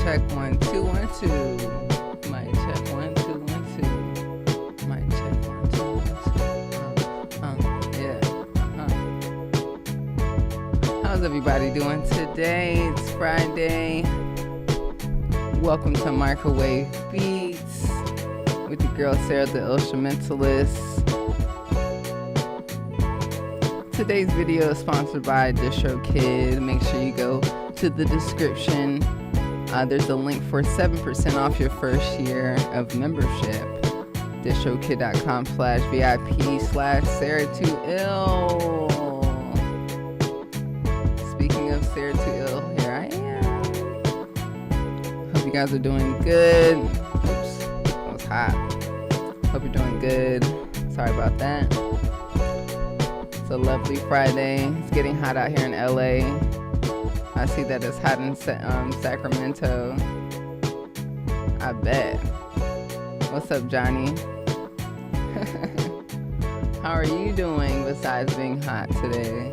check 1 2 1 2. Mic check 1 2 1 2. Mic check 1 2 1 2. Yeah. How's everybody doing today? It's Friday. Welcome to Microwave Beats with your girl Sarah the Illstrumentalist. Today's video is sponsored by DistroKid. Make sure you go to the description. There's a link for 7% off your first year of membership. DistroKid.com/VIP/Sarah2ill. Speaking of Sarah2ill, here I am. Hope you guys are doing good. Oops, that was hot. Hope you're doing good. Sorry about that. It's a lovely Friday. It's getting hot out here in LA. I see that it's hot in Sacramento. I bet. What's up, Johnny? How are you doing besides being hot today?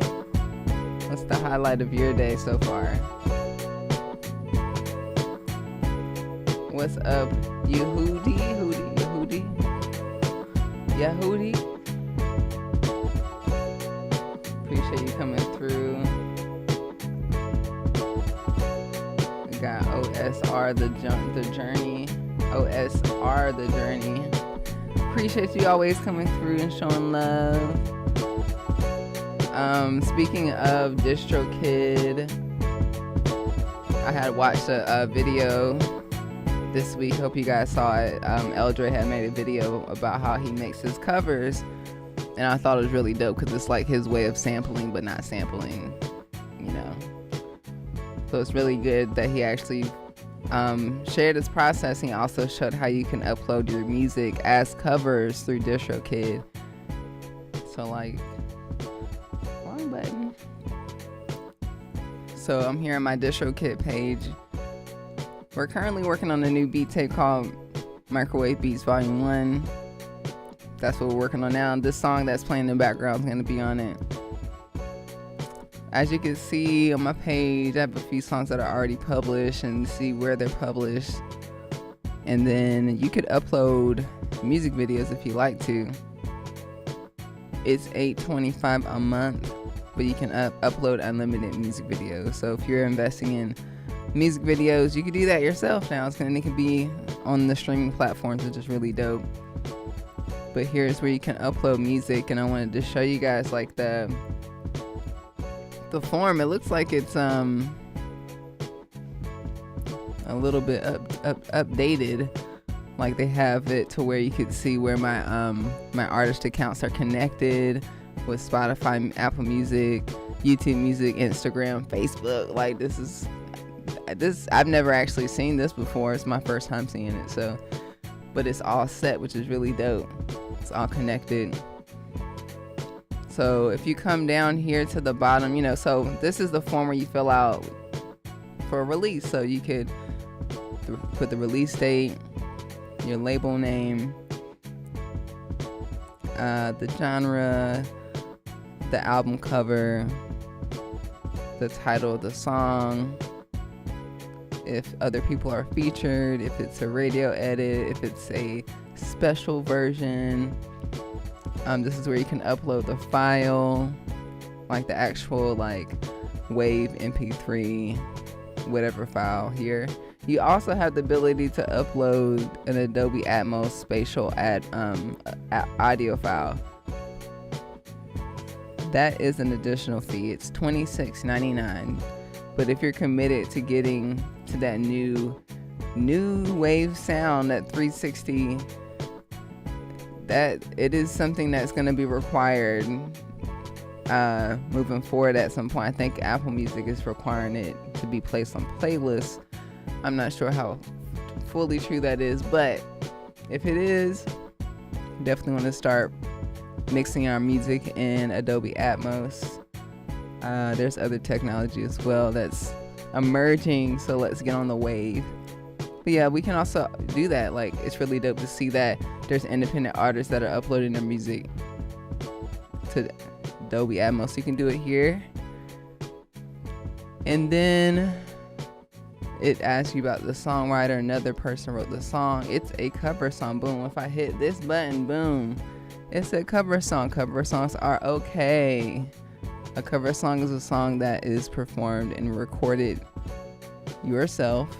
What's the highlight of your day so far? What's up, Yehudi? Yehudi? Appreciate you coming through. We got OSR the journey. OSR the journey. Appreciate you always coming through and showing love. Speaking of DistroKid, I had watched a video this week. Hope you guys saw it. Eldre had made a video about how he makes his covers. And I thought it was really dope because it's like his way of sampling but not sampling, you know. So it's really good that he actually shared his process. He also showed how you can upload your music as covers through DistroKid. So like, wrong button. So I'm here on my DistroKid page. We're currently working on a new beat tape called Microwave Beats Volume 1. That's what we're working on now. This song that's playing in the background is going to be on it. As you can see on my page, I have a few songs that are already published and see where they're published. And then you could upload music videos if you like to. It's $8.25 a month, but you can upload unlimited music videos. So if you're investing in music videos, you can do that yourself now. It can be on the streaming platforms, which is really dope. But here's where you can upload music, and I wanted to show you guys like the form. It looks like it's a little bit updated. Like they have it to where you could see where my my artist accounts are connected with Spotify, Apple Music, YouTube Music, Instagram, Facebook. Like this I've never actually seen this before. It's my first time seeing it. So, but it's all set, which is really dope. It's all connected. So if you come down here to the bottom, you know, so this is the form where you fill out for a release. So you could put the release date, your label name, the genre, the album cover, the title of the song, if other people are featured, if it's a radio edit, if it's a special version. This is where you can upload the file, like the actual like wave MP3 whatever file here. You also have the ability to upload an Adobe Atmos spatial audio file. That is an additional fee. It's $26.99. But if you're committed to getting to that new wave sound, that 360, that it is something that's going to be required moving forward at some point. I think Apple Music is requiring it to be placed on playlists. I'm not sure how fully true that is, but if it is, definitely want to start mixing our music in Adobe Atmos. There's other technology as well that's emerging, so let's get on the wave. But yeah, we can also do that. Like, it's really dope to see that there's independent artists that are uploading their music to Adobe Atmos. So you can do it here. And then it asks you about the songwriter. Another person wrote the song. It's a cover song. Boom. If I hit this button, boom, it's a cover song. Cover songs are okay. A cover song is a song that is performed and recorded yourself,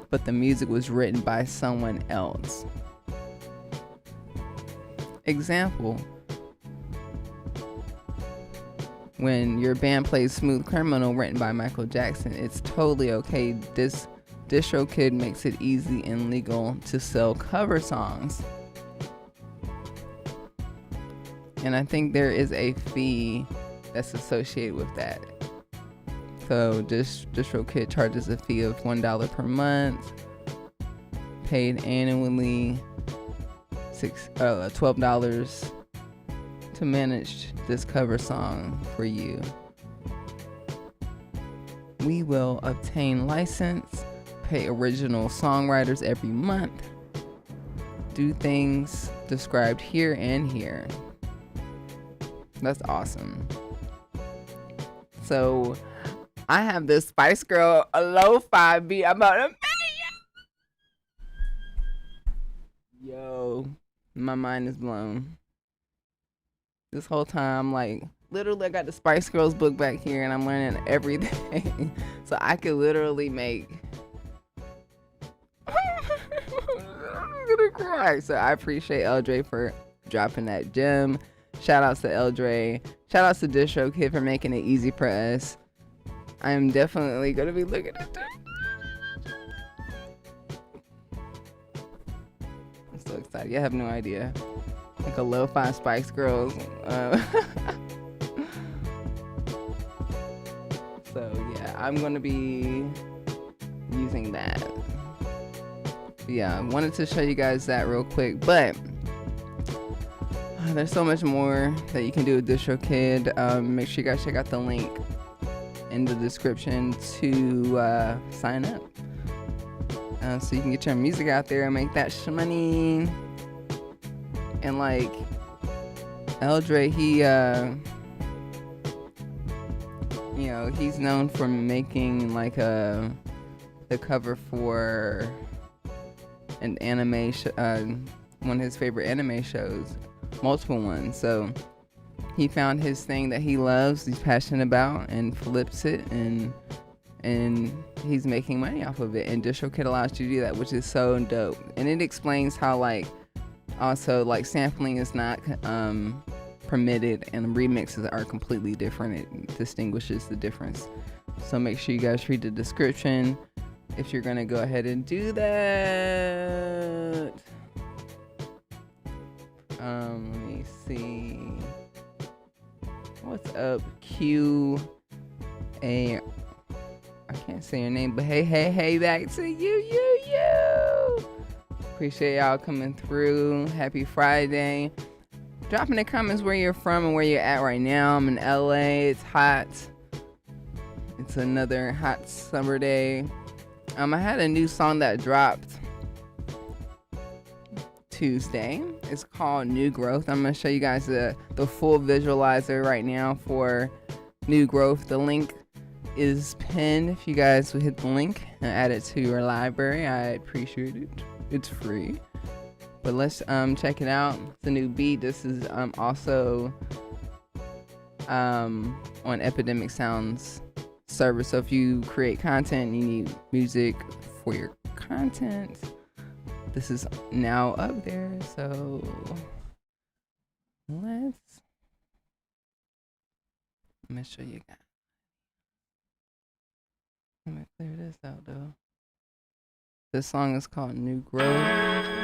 but the music was written by someone else. Example: when your band plays Smooth Criminal written by Michael Jackson, it's totally okay. DistroKid makes it easy and legal to sell cover songs. And I think there is a fee that's associated with that. So DistroKid charges a fee of $1 per month, paid annually, $12 to manage this cover song for you. We will obtain license, pay original songwriters every month, do things described here and here. That's awesome. So I have this Spice Girl a lo-fi beat about a minute. Yo, my mind is blown. This whole time, like, literally I got the Spice Girls book back here and I'm learning everything. So I could literally make I'm gonna cry. So I appreciate Eldre for dropping that gem. Shout outs to Eldre. Shout outs to DistroKid for making it easy for us. I'm definitely gonna be looking at that. I'm so excited. You have no idea. Like a lo-fi Spice Girls. So yeah, I'm gonna be using that. Yeah, I wanted to show you guys that real quick, but there's so much more that you can do with DistroKid. Make sure you guys check out the link in the description to sign up, so you can get your music out there and make that money. And like Eldre, he you know, he's known for making like the cover for an anime one of his favorite anime shows, multiple ones. So he found his thing that he loves, he's passionate about, and flips it, and he's making money off of it. And DistroKid allows you to do that, which is so dope. And it explains how, like, also, like, sampling is not permitted and remixes are completely different. It distinguishes the difference. So make sure you guys read the description if you're gonna go ahead and do that. Let me see. What's up, Q A? I can't say your name, but hey, back to you. Appreciate y'all coming through. Happy Friday. Drop in the comments where you're from and where you're at right now. I'm in LA. It's hot. It's another hot summer day. I had a new song that dropped Tuesday. It's called New Growth. I'm going to show you guys the full visualizer right now for New Growth. The link is pinned. If you guys would hit the link and add it to your library, I appreciate it. It's free. But let's check it out. It's a new beat. This is also on Epidemic Sound's server. So if you create content, you need music for your content, this is now up there. So let me show you guys. Let me clear this out though. This song is called New Growth.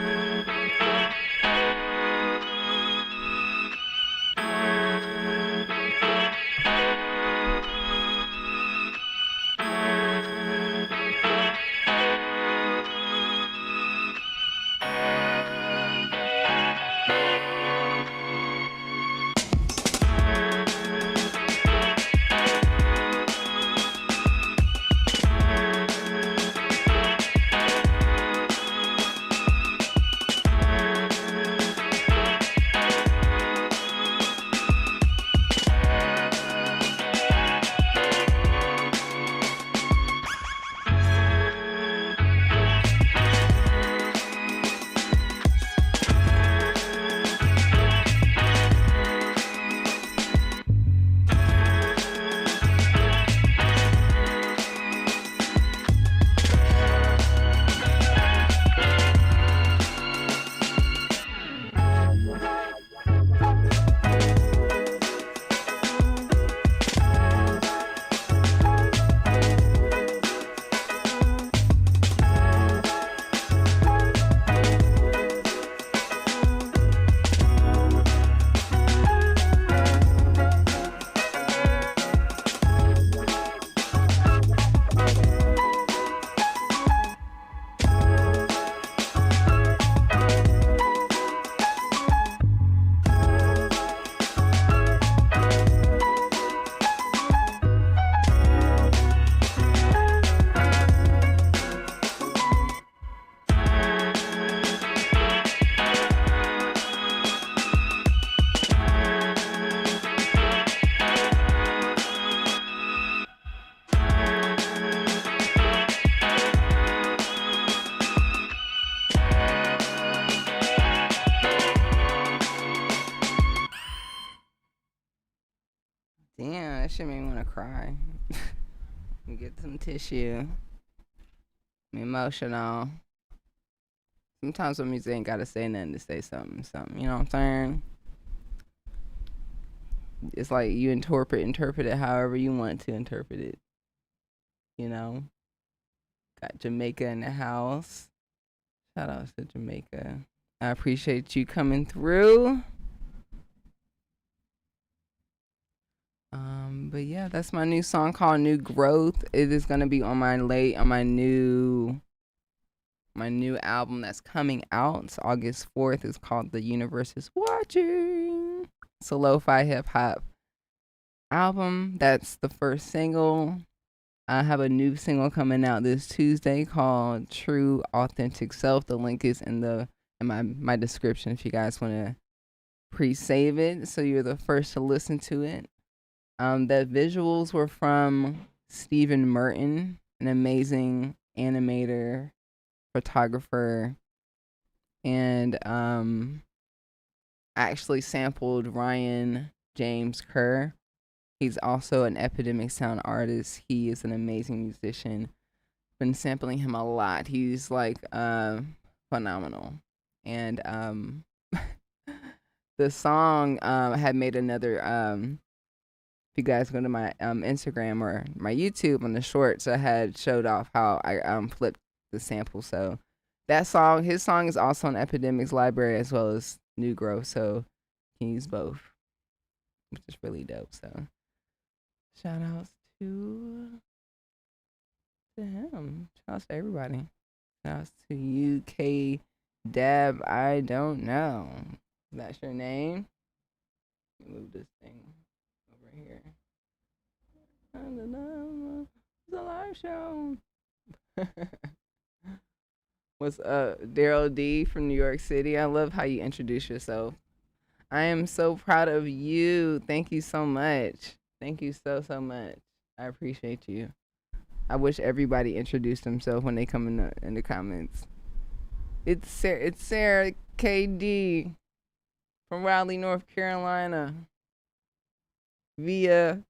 gonna cry. Get some tissue. I'm emotional. Sometimes when music ain't gotta say nothing to say something. You know what I'm saying? It's like you interpret it however you want to interpret it. You know? Got Jamaica in the house. Shout out to Jamaica. I appreciate you coming through. But yeah, that's my new song called New Growth. It is gonna be on my new album that's coming out. It's August 4th. It's called The Universe is Watching. It's a lo-fi hip hop album. That's the first single. I have a new single coming out this Tuesday called True Authentic Self. The link is in my description if you guys want to pre-save it so you're the first to listen to it. The visuals were from Stephen Merton, an amazing animator, photographer, and actually sampled Ryan James Kerr. He's also an Epidemic Sound artist. He is an amazing musician. Been sampling him a lot. He's like phenomenal. And the song had made another if you guys go to my Instagram or my YouTube on the shorts, I had showed off how I flipped the sample. So that song, his song is also on Epidemic's library as well as New Growth. So you can use both, which is really dope. So shout outs to him. Shout outs to everybody. Shout outs to UK Dab. I don't know. That's your name. Let me move this thing over here. It's a live show. What's up, Daryl D from New York City? I love how you introduce yourself. I am so proud of you. Thank you so much. Thank you so much. I appreciate you. I wish everybody introduced themselves when they come in the comments. It's Sarah KD from Raleigh, North Carolina, via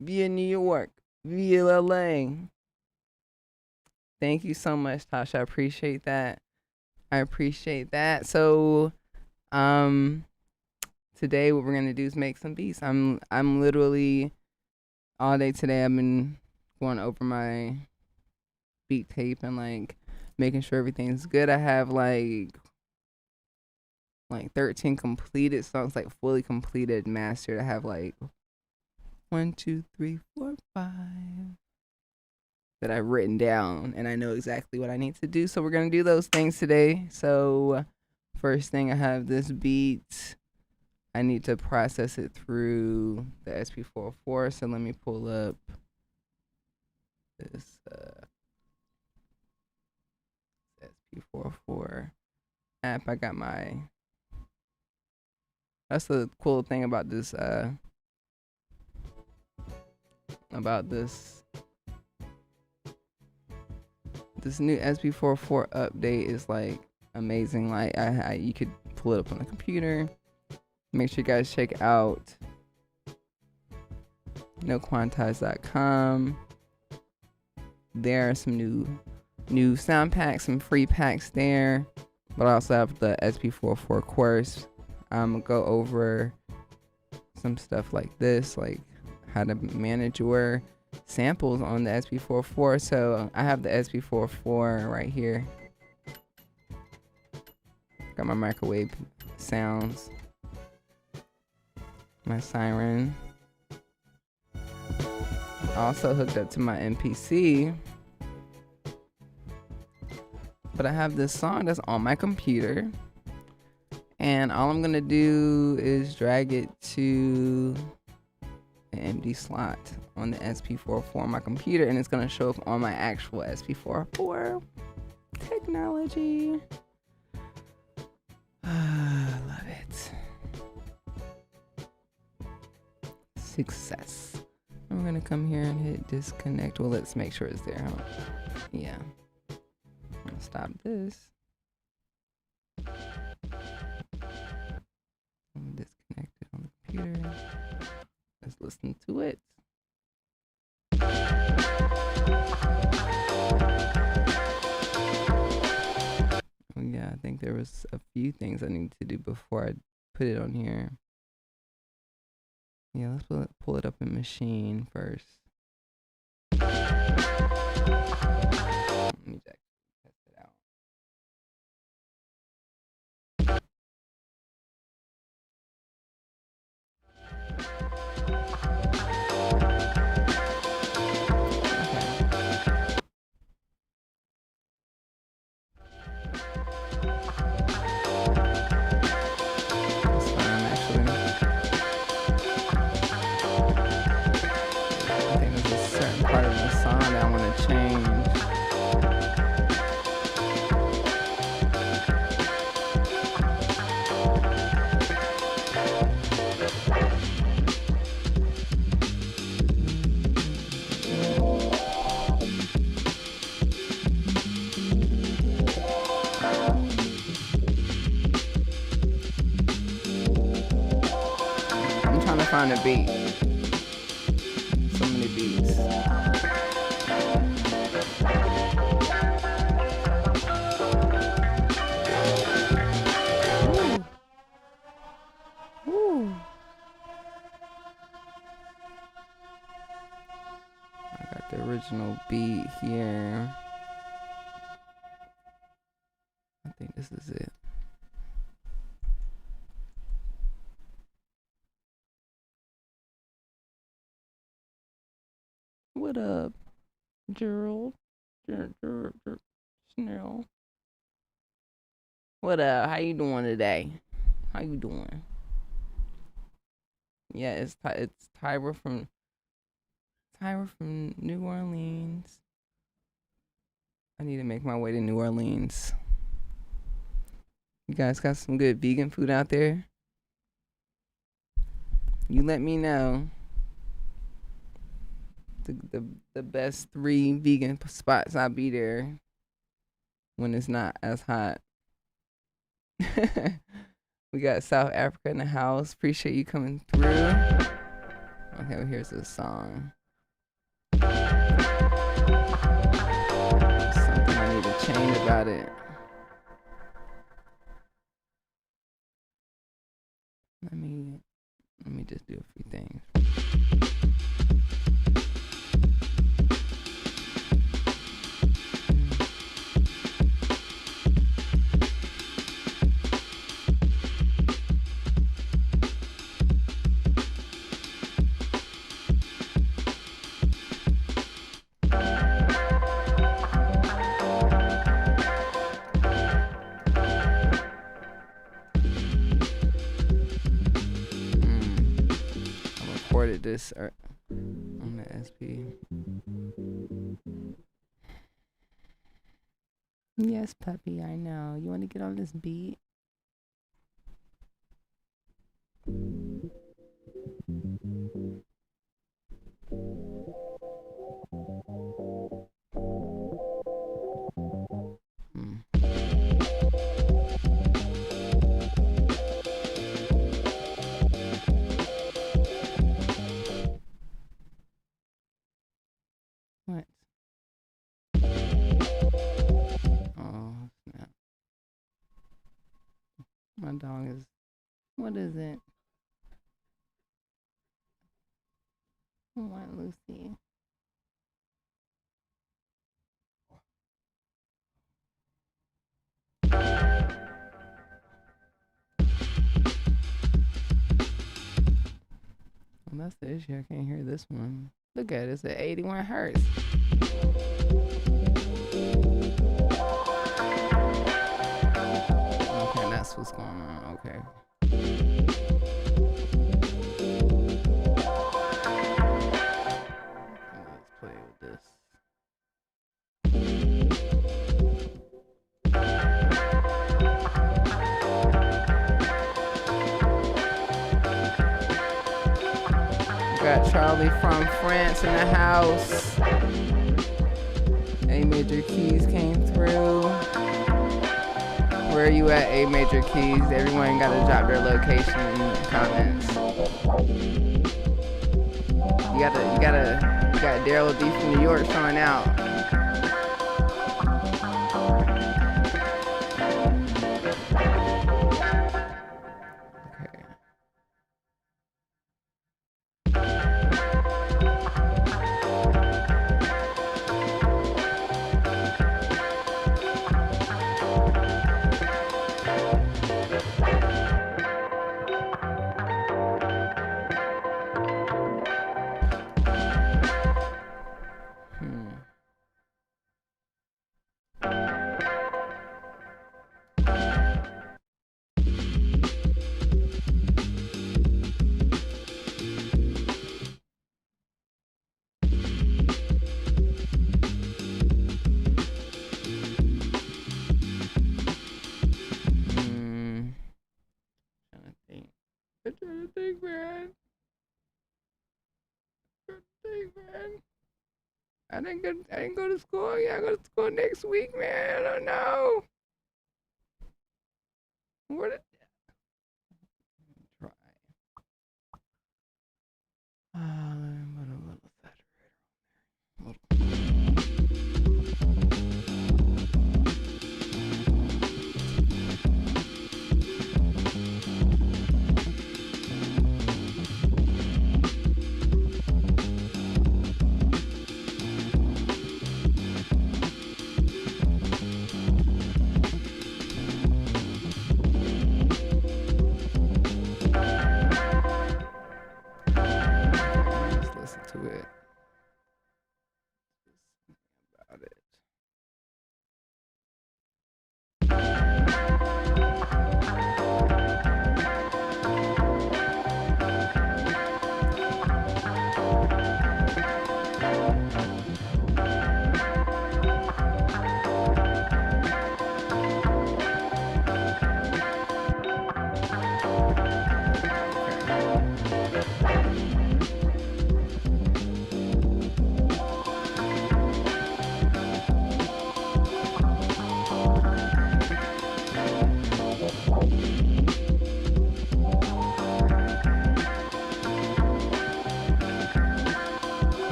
New York, via LA. Thank you so much, Tasha. I appreciate that. So, today what we're gonna do is make some beats. I'm literally all day today. I've been going over my beat tape and like making sure everything's good. I have like 13 completed songs, like fully completed, mastered. I have like 1, 2, 3, 4, 5 that I've written down, and I know exactly what I need to do. So we're gonna do those things today. So first thing, I have this beat. I need to process it through the SP404. So let me pull up this SP404 app. I got my. That's the cool thing about this. This new SP404 update is like amazing. Like you could pull it up on the computer. Make sure you guys check out noquantize.com. There are some new sound packs, some free packs there. But I also have the SP404 course. I'm gonna go over some stuff like this, like how to manage your samples on the SP404. So I have the SP404 right here. Got my microwave sounds, my siren. Also hooked up to my MPC. But I have this song that's on my computer. And all I'm gonna do is drag it to an empty slot on the SP404 on my computer, and it's gonna show up on my actual SP404. Technology. I love it. Success. And we're gonna come here and hit disconnect. Well, let's make sure it's there, huh? Yeah. I'm gonna stop this. I'm disconnected on the computer. Let's listen to it. Yeah, I think there was a few things I need to do before I put it on here. Yeah, let's pull it up in Machine first. Let me test it out. Find a beat. So many beats. Ooh. Ooh. I got the original beat here. I think this is it. What up, Gerald? Snell. What up? How you doing today? How you doing? Yeah, it's Tyra from New Orleans. I need to make my way to New Orleans. You guys got some good vegan food out there? You let me know. The best 3 vegan spots, I'll be there when it's not as hot. We got South Africa in the house. Appreciate you coming through. Okay, well, here's a song. Something I need to change about it. Let me just do a few things. This on the SP. Yes, puppy, I know. You want to get on this beat? What? Oh, snap. My dog is... What is it? I want Lucy. Well, that's the issue. I can't hear this one. Look at it. It's at 81 hertz. Okay, that's what's going on. Okay. Let's play with this. Got Charlie from France in the house. A Major Keys came through. Where are you at, A Major Keys? Everyone gotta drop their location in the comments. You got Daryl D from New York showing out. I'm trying to think, man. I didn't go to school. Yeah, I go to school next week, man. I don't know. What did try? Put a little saturator to it. About it.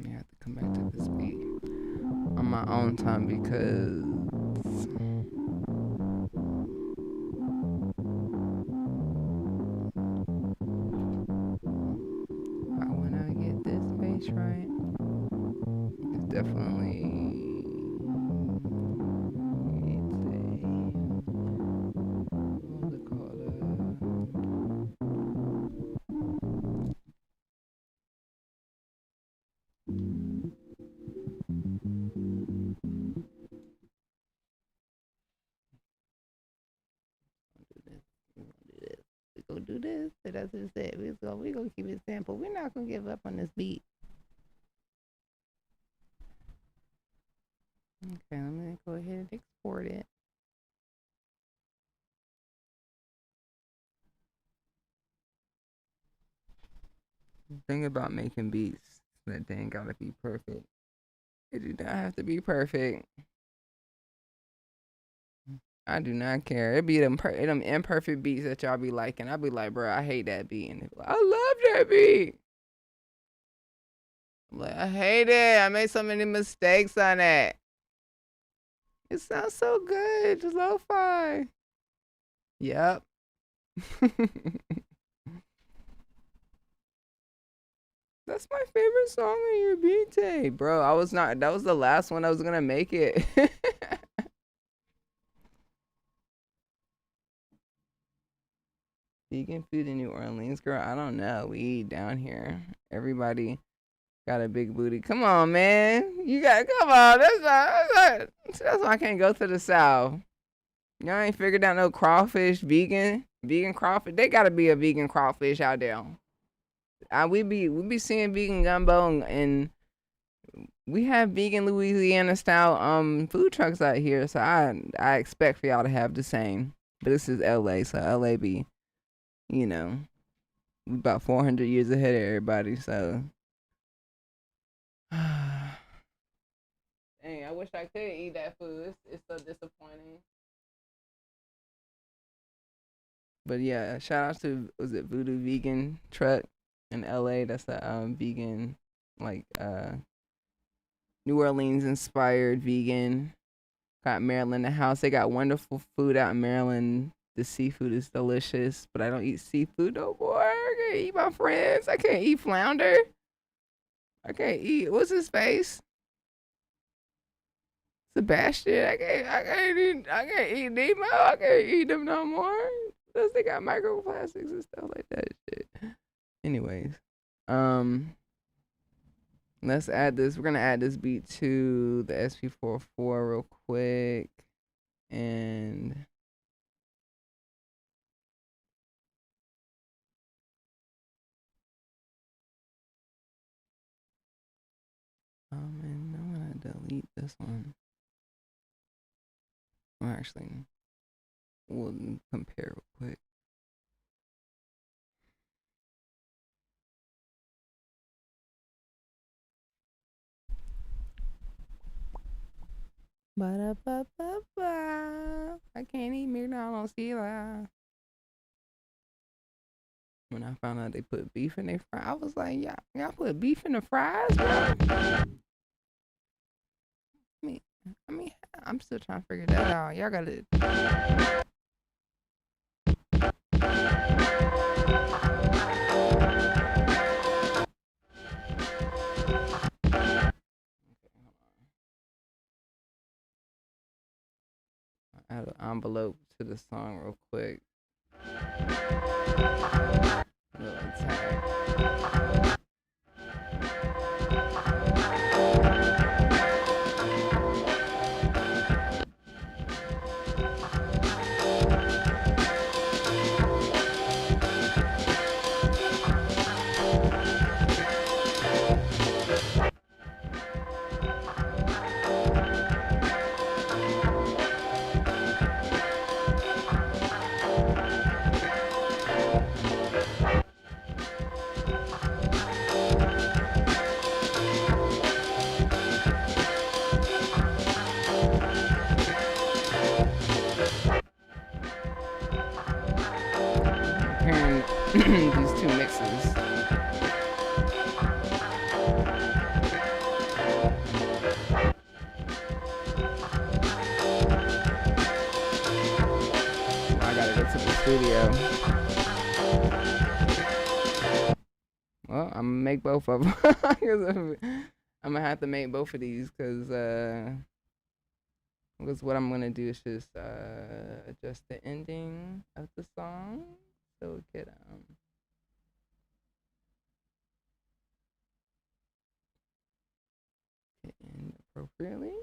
You have to come back to this beat on my own time because when I get this bass right, it's definitely do this. That's just it. We're gonna keep it simple. We're not gonna give up on this beat. Okay, let me go ahead and export it. The thing about making beats, that they ain't gotta be perfect. It do not have to be perfect. I do not care. It be them imperfect beats that y'all be liking. I be like, bro, I hate that beat. And they be like, I love that beat. I'm like, I hate it. I made so many mistakes on it. It sounds so good. Just lo-fi. Yep. That's my favorite song on your beat tape, bro. That was the last one I was gonna make it. Vegan food in New Orleans, girl. I don't know. We eat down here. Everybody got a big booty. Come on, man. Come on. That's why I can't go to the South. Y'all ain't figured out no crawfish, vegan crawfish. They gotta be a vegan crawfish out there. We be seeing vegan gumbo and we have vegan Louisiana style food trucks out here, so I expect for y'all to have the same. But this is LA, so LA be, you know, We about 400 years ahead of everybody, so. Dang, I wish I could eat that food. It's so disappointing. But yeah, shout out to, was it Voodoo Vegan Truck in LA? That's a vegan, like New Orleans inspired vegan. Got Maryland in the house. They got wonderful food out in Maryland. The seafood is delicious, but I don't eat seafood no more. I can't eat my friends. I can't eat flounder. I can't eat, what's his face? Sebastian. I can't eat Nemo. I can't eat them no more. Because they got microplastics and stuff like that shit. Anyways. Let's add this. We're gonna add this beat to the SP44 real quick. And and I'm gonna delete this one. Well, actually, we'll compare real quick. Ba-da-ba-ba-ba. I can't eat McDonald's either. When I found out they put beef in their fries, I was like, y'all put beef in the fries, bro? I mean, I'm still trying to figure that out. Y'all gotta. Add an envelope to the song real quick. Little tag. These two mixes. I gotta go to the studio. Well, I'm gonna make both of them. I'm gonna have to make both of these because what I'm gonna do is just adjust the ending of the song so it could end appropriately.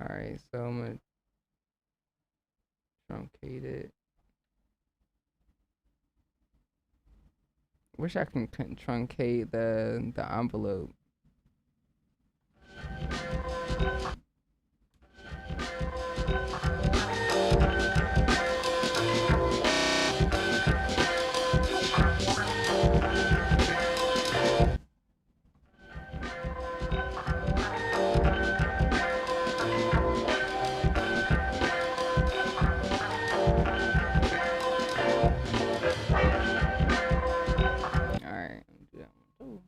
Alright, so I'm gonna truncate it. Wish I can truncate the envelope. Alright, do that one too.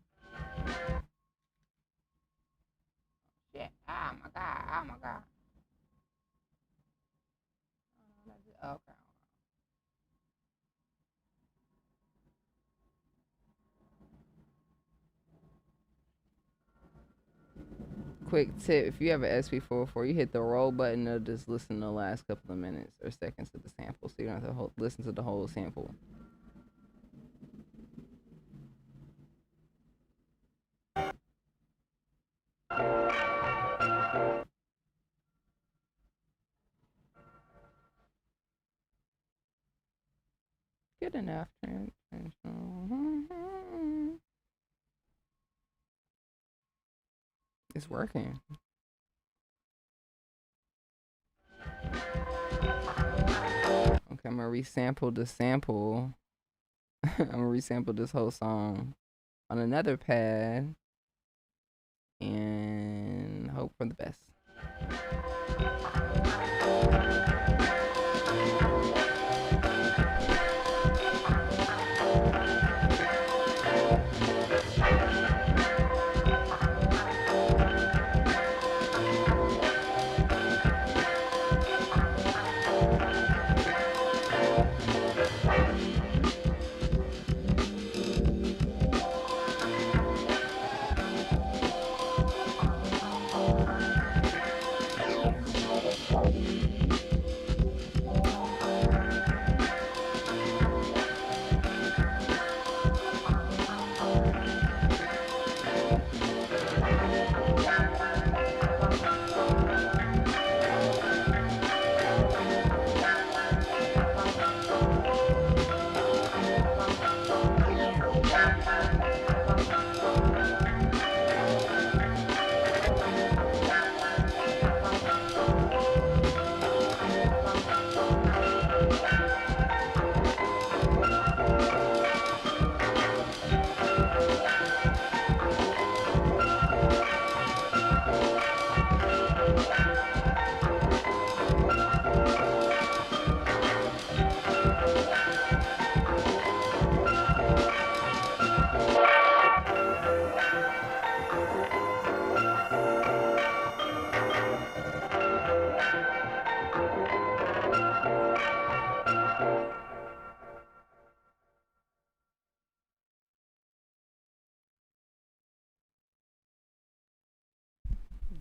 quick tip: if you have an SP404, you hit the roll button, it'll just listen to the last couple of minutes or seconds of the sample, so you don't have to listen to the whole sample. Good enough. It's working. Okay, I'm gonna resample the sample. I'm gonna resample this whole song on another pad and hope for the best.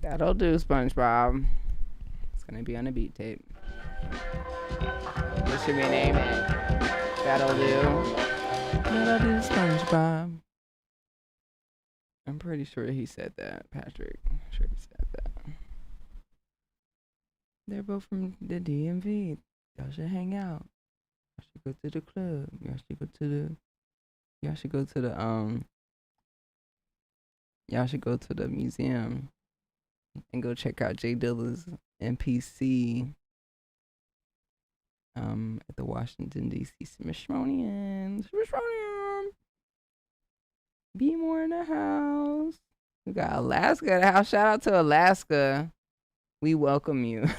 That'll do, SpongeBob. It's gonna be on a beat tape. What should we name it? That'll do. That'll do, SpongeBob. I'm pretty sure he said that, Patrick. I'm sure he said that. They're both from the DMV. Y'all should hang out. Y'all should go to the club. Y'all should go to the y'all should go to the museum and go check out J Dilla's MPC at the Washington D.C. Smithsonian. Be more in the house. We got Alaska in the house. Shout out to Alaska. We welcome you.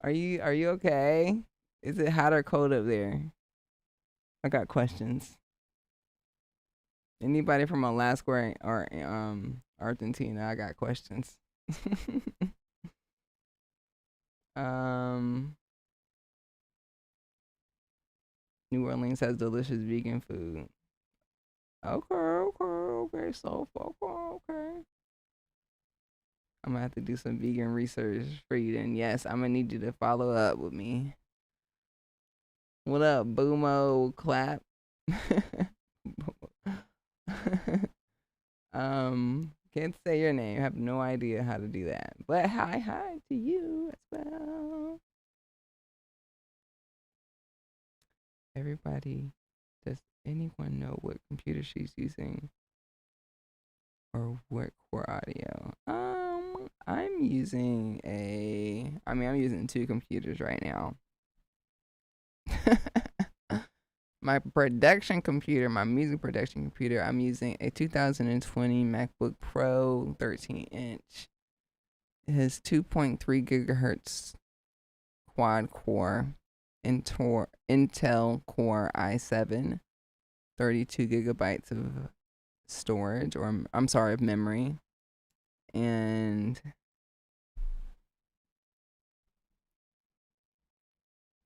Are you okay? Is it hot or cold up there? I got questions. Anybody from Alaska or Argentina, I got questions. New Orleans has delicious vegan food. Okay. So okay. I'm gonna have to do some vegan research for you then. Yes, I'm gonna need you to follow up with me. What up, Boomo Clap? Can't say your name. I have no idea how to do that. But hi to you as well. Everybody, does anyone know what computer she's using or what core audio? I'm using I'm using two computers right now. My production computer, my music production computer, I'm using a 2020 MacBook Pro 13-inch. It has 2.3 gigahertz quad core Intel Core i7, 32 gigabytes of storage, of memory, and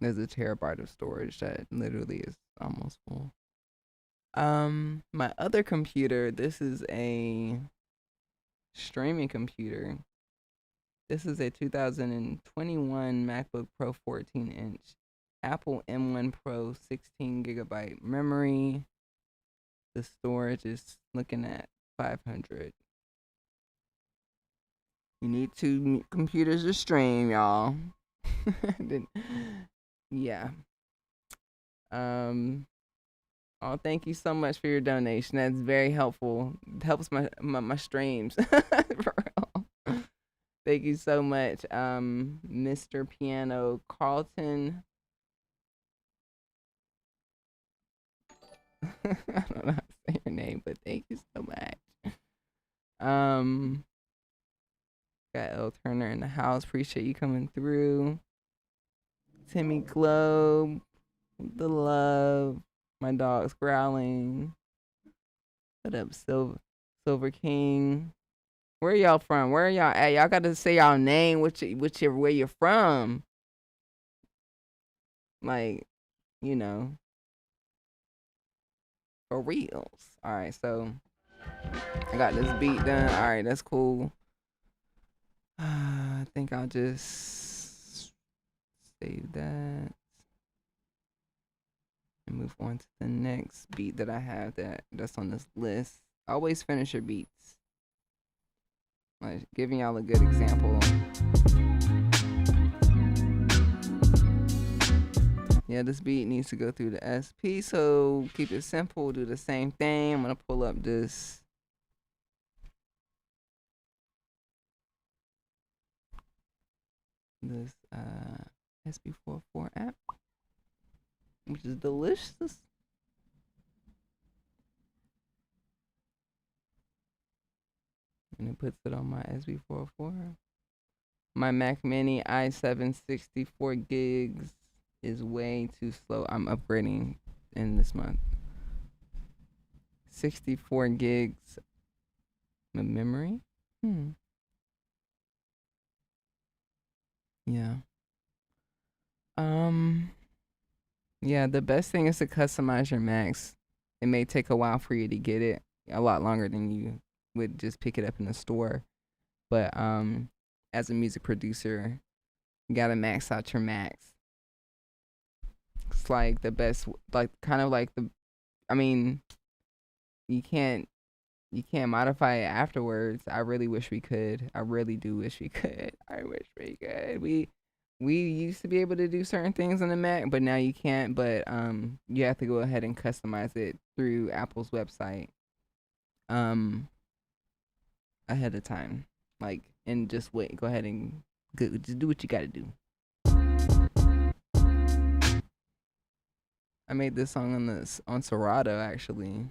there's a terabyte of storage that literally is almost full. My other computer, this is a streaming computer. This is a 2021 MacBook Pro 14-inch, Apple M1 Pro 16 gigabyte memory. The storage is looking at 500. You need two computers to stream, y'all. Yeah. Oh, thank you so much for your donation. That's very helpful. It helps my streams. For real. Thank you so much, Mr. Piano Carlton. I don't know how to say your name, but thank you so much. Got L Turner in the house. Appreciate you coming through. Timmy Globe, the love. My dog's growling. What up, Silver King? Where y'all from? Where y'all at? Y'all got to say y'all name, where you're from. Like, you know, for reals. All right, so I got this beat done. All right, that's cool. I think I'll just save that and move on to the next beat that I have that's on this list. Always finish your beats. Like giving y'all a good example. Yeah, this beat needs to go through the SP, so keep it simple, do the same thing. I'm gonna pull up this SB44 app, which is delicious. And it puts it on my SB44. My Mac Mini i7 64 gigs is way too slow. I'm upgrading in this month. 64 gigs of memory. Yeah. Yeah, the best thing is to customize your Macs. It may take a while for you to get it, a lot longer than you would just pick it up in the store. But as a music producer, you gotta max out your Macs. It's like the best, like kind of like I mean, you can't modify it afterwards. I really wish we could. I really do wish we could. I wish we could. We used to be able to do certain things on the Mac, but now you can't. But you have to go ahead and customize it through Apple's website ahead of time. Like, and just wait. Go ahead and just do what you got to do. I made this song on Serato actually.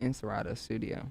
In Sarah2ill Studio.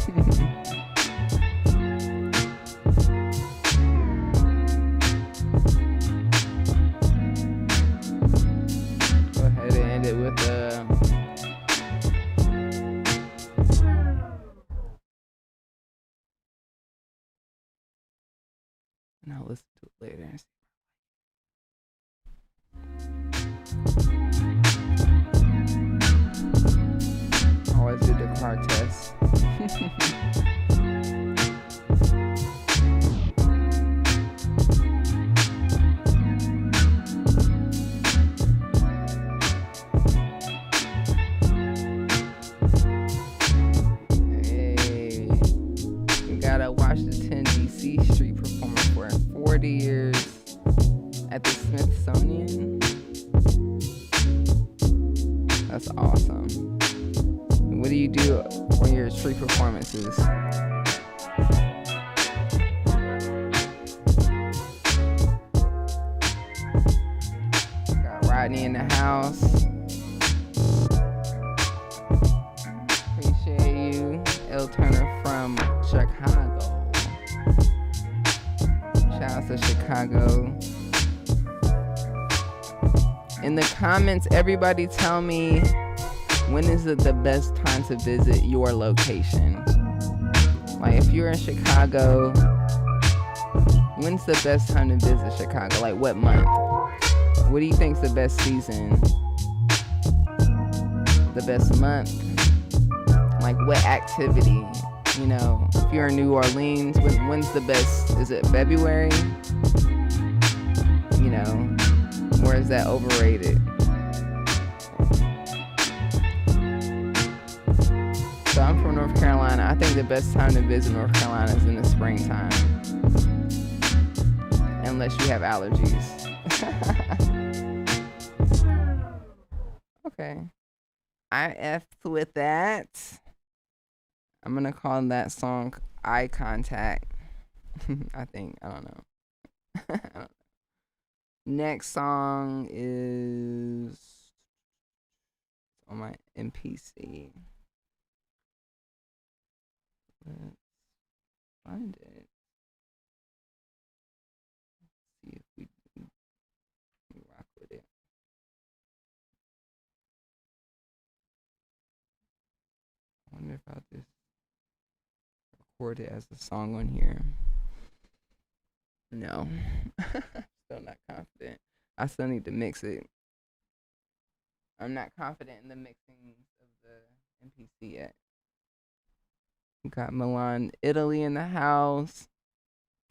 Go ahead and end it with and I'll listen to it later. Always do the car test. Hey, we gotta watch the 10 DC Street performer for 40 years at the Smithsonian. That's awesome. What do you do for your street performances? Got Rodney in the house. Appreciate you. L Turner from Chicago. Shout out to Chicago. In the comments, everybody tell me, when is it the best time to visit your location? Like, if you're in Chicago, when's the best time to visit Chicago? Like, what month? What do you think's the best season? The best month? Like, what activity? You know, if you're in New Orleans, when's the best? Is it February? You know, or is that overrated? So I'm from North Carolina. I think the best time to visit North Carolina is in the springtime. Unless you have allergies. Okay. I F'd with that. I'm going to call that song Eye Contact. I think. I don't know. Next song is on my MPC. Let's find it. Let's see if we can rock with it. I wonder if I'll just record it as a song on here. No. Still not confident. I still need to mix it. I'm not confident in the mixing of the MPC yet. Got Milan, Italy in the house.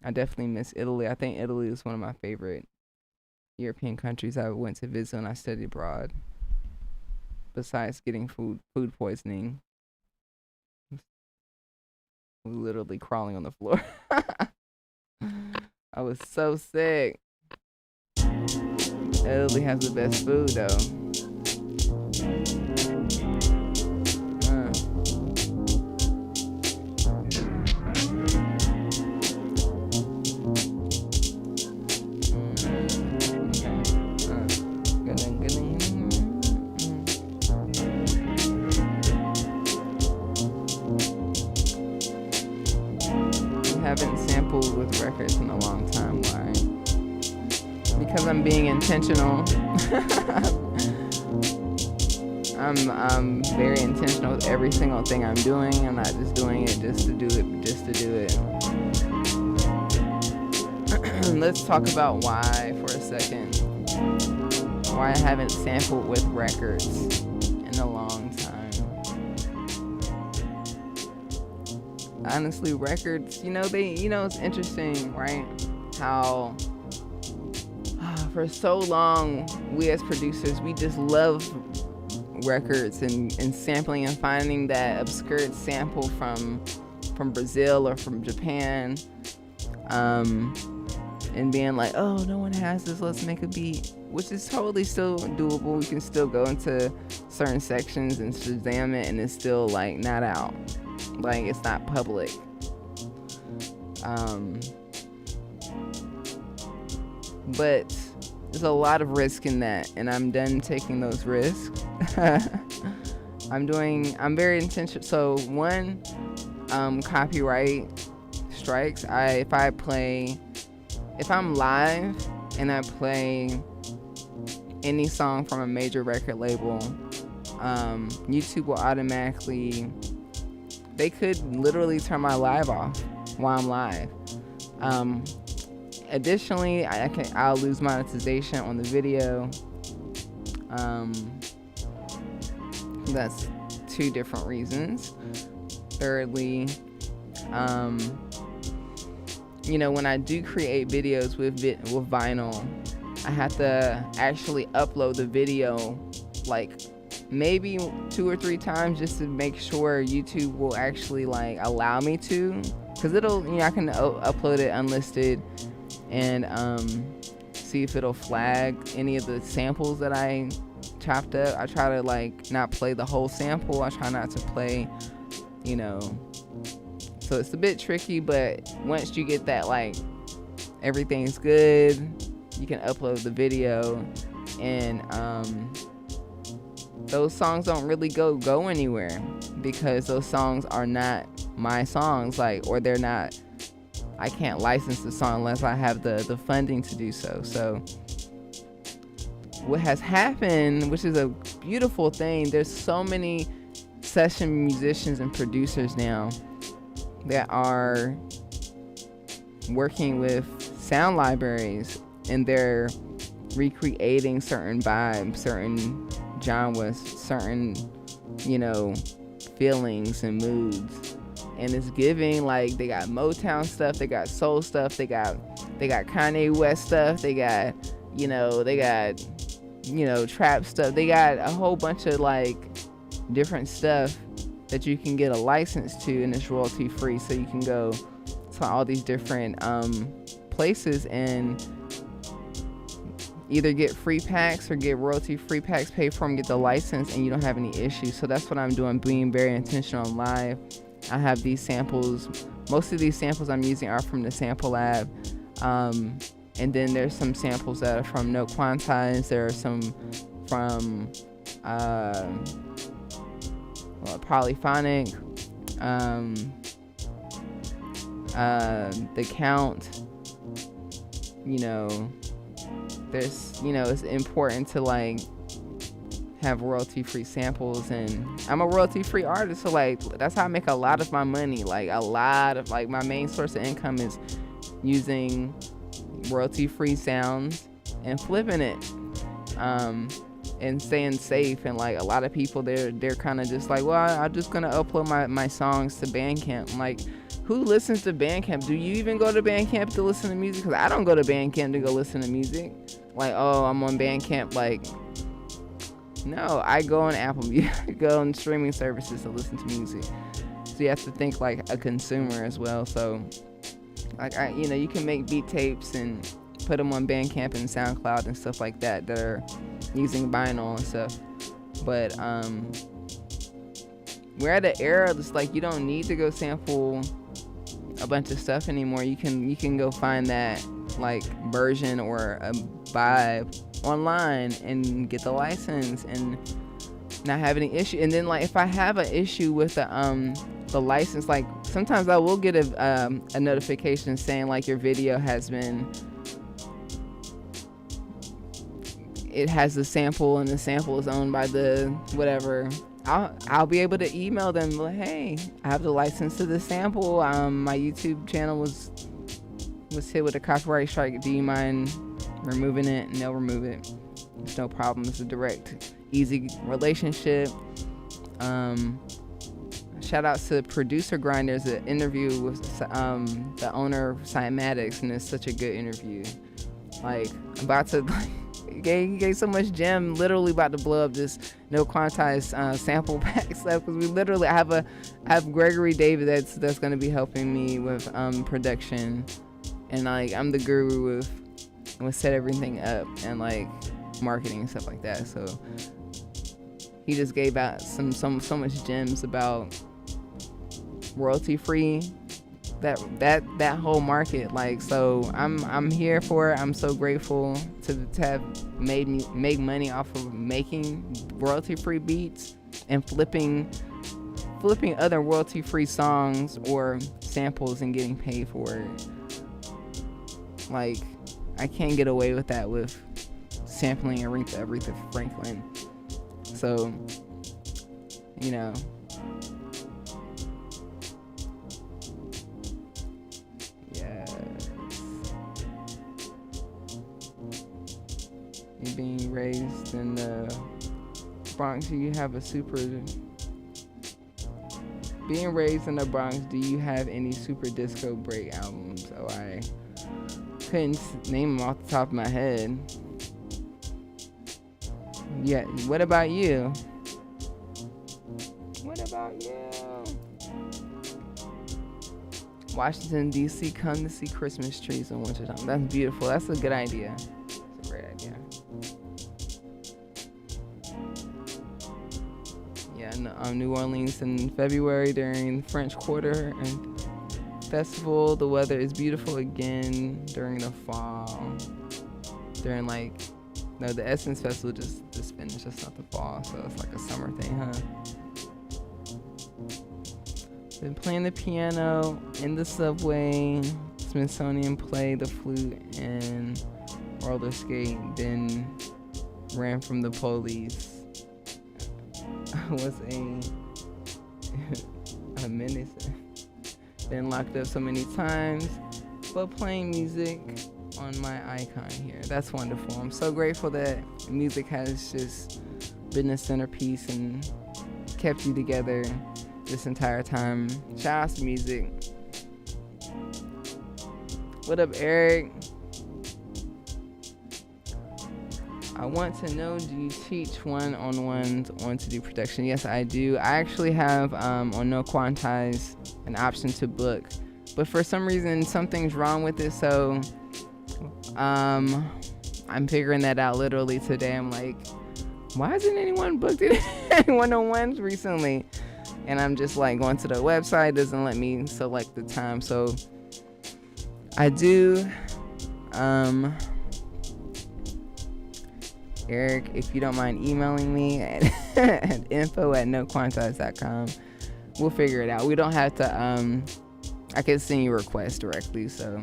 I definitely miss Italy. I think Italy is one of my favorite European countries I went to visit when I studied abroad. Besides getting food poisoning. Literally crawling on the floor. I was so sick. Italy has the best food though. Haven't sampled with records in a long time. Why? Because I'm being intentional. I'm very intentional with every single thing I'm doing. I'm not just doing it just to do it. Let's talk about why for a second. Why I haven't sampled with records in a long time. Honestly, records, it's interesting, right? How for so long, we as producers, we just love records and sampling and finding that obscure sample from Brazil or from Japan, and being like, oh, no one has this, let's make a beat, which is totally still doable. We can still go into certain sections and Shazam it, and it's still like not out. Like, it's not public. But there's a lot of risk in that, and I'm done taking those risks. I'm very intentional. So one, copyright strikes. If I'm live and I play any song from a major record label, YouTube will automatically, they could literally turn my live off while I'm live. Additionally, I'll lose monetization on the video. That's 2 different reasons. Thirdly, when I do create videos with vinyl, I have to actually upload the video like maybe 2 or 3 times just to make sure YouTube will actually like allow me to, because it'll, I can upload it unlisted and see if it'll flag any of the samples that I chopped up. I try to like not play the whole sample. I try not to play, so it's a bit tricky, but once you get that, like, everything's good, you can upload the video, and those songs don't really go anywhere, because those songs are not my songs, like, or they're not, I can't license the song unless I have the funding to do so. So what has happened, which is a beautiful thing, there's so many session musicians and producers now that are working with sound libraries, and they're recreating certain vibes, certain genres, certain, feelings and moods. And it's giving, like, they got Motown stuff, they got soul stuff, they got Kanye West stuff, they got trap stuff, they got a whole bunch of like different stuff that you can get a license to, and it's royalty free, so you can go to all these different places and either get free packs or get royalty free packs, pay for them, get the license, and you don't have any issues. So that's what I'm doing, being very intentional on live. I have these samples. Most of these samples I'm using are from the Sample Lab, and then there's some samples that are from No Quantize. There are some from Polyphonic, The Count. There's, it's important to like have royalty free samples, and I'm a royalty free artist, so like that's how I make a lot of my money. Like a lot of, like, my main source of income is using royalty free sounds and flipping it, and staying safe. And like a lot of people, they're kind of just like, well, I'm just gonna upload my songs to Bandcamp. I'm like, who listens to Bandcamp? Do you even go to Bandcamp to listen to music? Because I don't go to Bandcamp to go listen to music. Like, oh, I'm on Bandcamp. Like, no, I go on Apple Music, go on streaming services to listen to music. So you have to think like a consumer as well. So like, you can make beat tapes and put them on Bandcamp and SoundCloud and stuff like that are using vinyl and stuff. But we're at an era that's like, you don't need to go sample a bunch of stuff anymore. You can go find that like version or a vibe online and get the license and not have any issue. And then like if I have an issue with the license, like sometimes I will get a notification saying like your video it has the sample and the sample is owned by the whatever. I'll be able to email them like, hey, I have the license to the sample. My YouTube channel was hit with a copyright strike. Do you mind removing it? And they'll remove it. It's no problem. It's a direct, easy relationship. Shout out to Producer Grind. There's an interview with the owner of Cymatics, and it's such a good interview. Like, I'm about to he gave so much gem, literally about to blow up this No Quantize sample pack stuff, because we literally I have Gregory David that's gonna be helping me with production, and like I'm the guru with set everything up and like marketing and stuff like that. So he just gave out so much gems about royalty free, that whole market. Like, so I'm here for it. I'm so grateful to have make money off of making royalty free beats and flipping flipping other royalty-free songs or samples and getting paid for it. Like, I can't get away with that with sampling Aretha Franklin. So, you know, yes. You being raised in the Bronx, do you have being raised in the Bronx, do you have any super disco break albums? Oh, I couldn't name them off the top of my head. Yeah, what about you? What about you? Washington, D.C., come to see Christmas trees in wintertime. That's beautiful. That's a good idea. It's a great idea. Yeah, New Orleans in February during French Quarter and Festival. The weather is beautiful again during the fall. During the Essence Festival just finished. It's not the fall, so it's like a summer thing, huh? Been playing the piano in the subway. Smithsonian played the flute and roller skate. Then ran from the police. Was a menace. Been locked up so many times, but playing music on my icon here. That's wonderful. I'm so grateful that music has just been the centerpiece and kept you together this entire time. Shout out to music. What up, Eric? I want to know, do you teach one-on-ones on to-do production? Yes, I do. I actually have on No Quantize an option to book, but for some reason something's wrong with it, so I'm figuring that out literally today. I'm like, why hasn't anyone booked it one-on-ones recently? And I'm just like going to the website, doesn't let me select the time. So I do Eric, if you don't mind emailing me at info@noquantize.com, we'll figure it out. We don't have to I can send you a request directly, so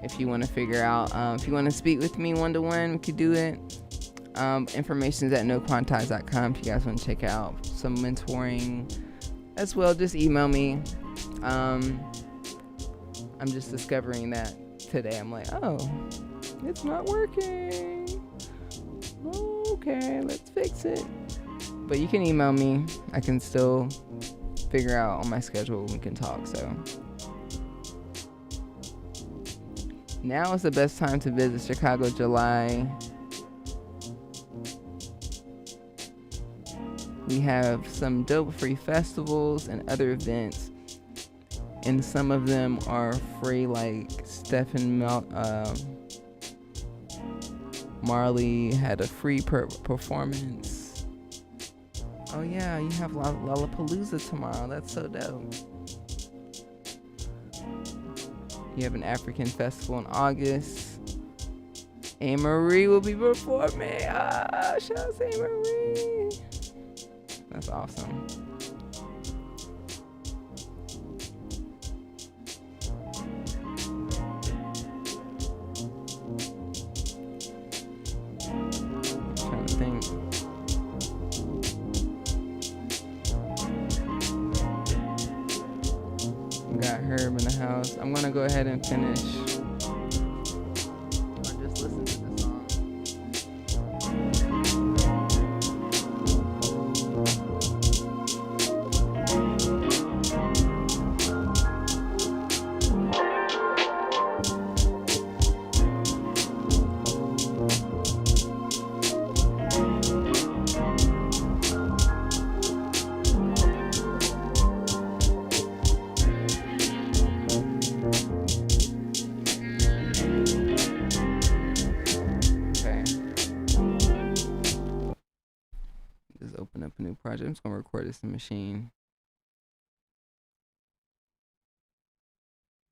if you want to figure out if you want to speak with me one-to-one, we could do it. Information is at noquantize.com if you guys want to check out some mentoring as well. Just email me. I'm just discovering that today. I'm like, oh, it's not working. Okay, let's fix it. But you can email me. I can still figure out on my schedule when we can talk. So now is the best time to visit Chicago. July. We have some dope free festivals and other events, and some of them are free, like Stephen Marley had a free performance. Oh yeah, you have Lollapalooza tomorrow. That's so dope. You have an African festival in August. Anne Marie will be performing. Shout out to Anne Marie. That's awesome. Got Herb in the house. I'm gonna go ahead and finish. Or just listen to the song. Open up a new project. I'm just gonna record this in the machine.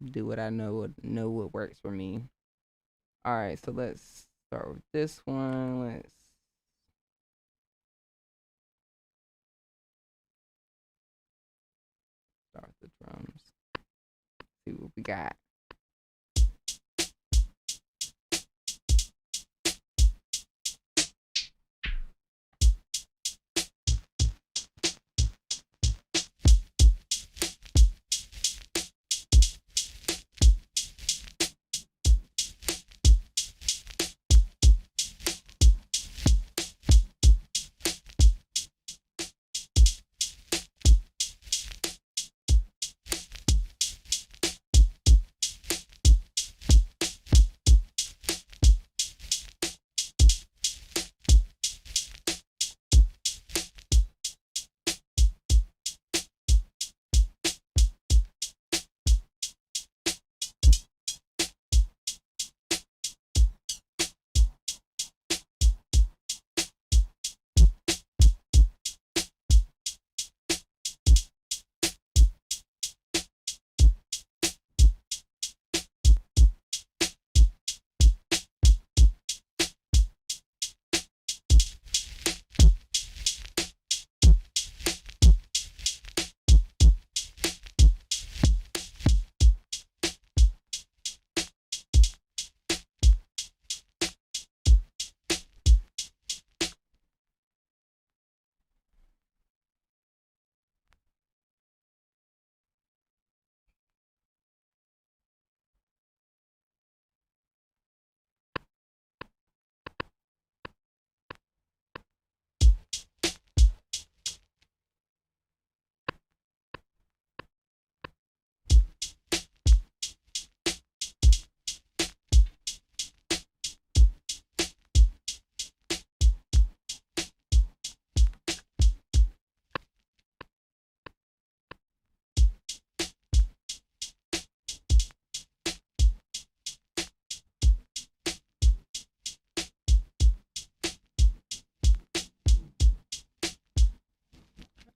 Do what I know what works for me. All right, so let's start with this one. See what we got.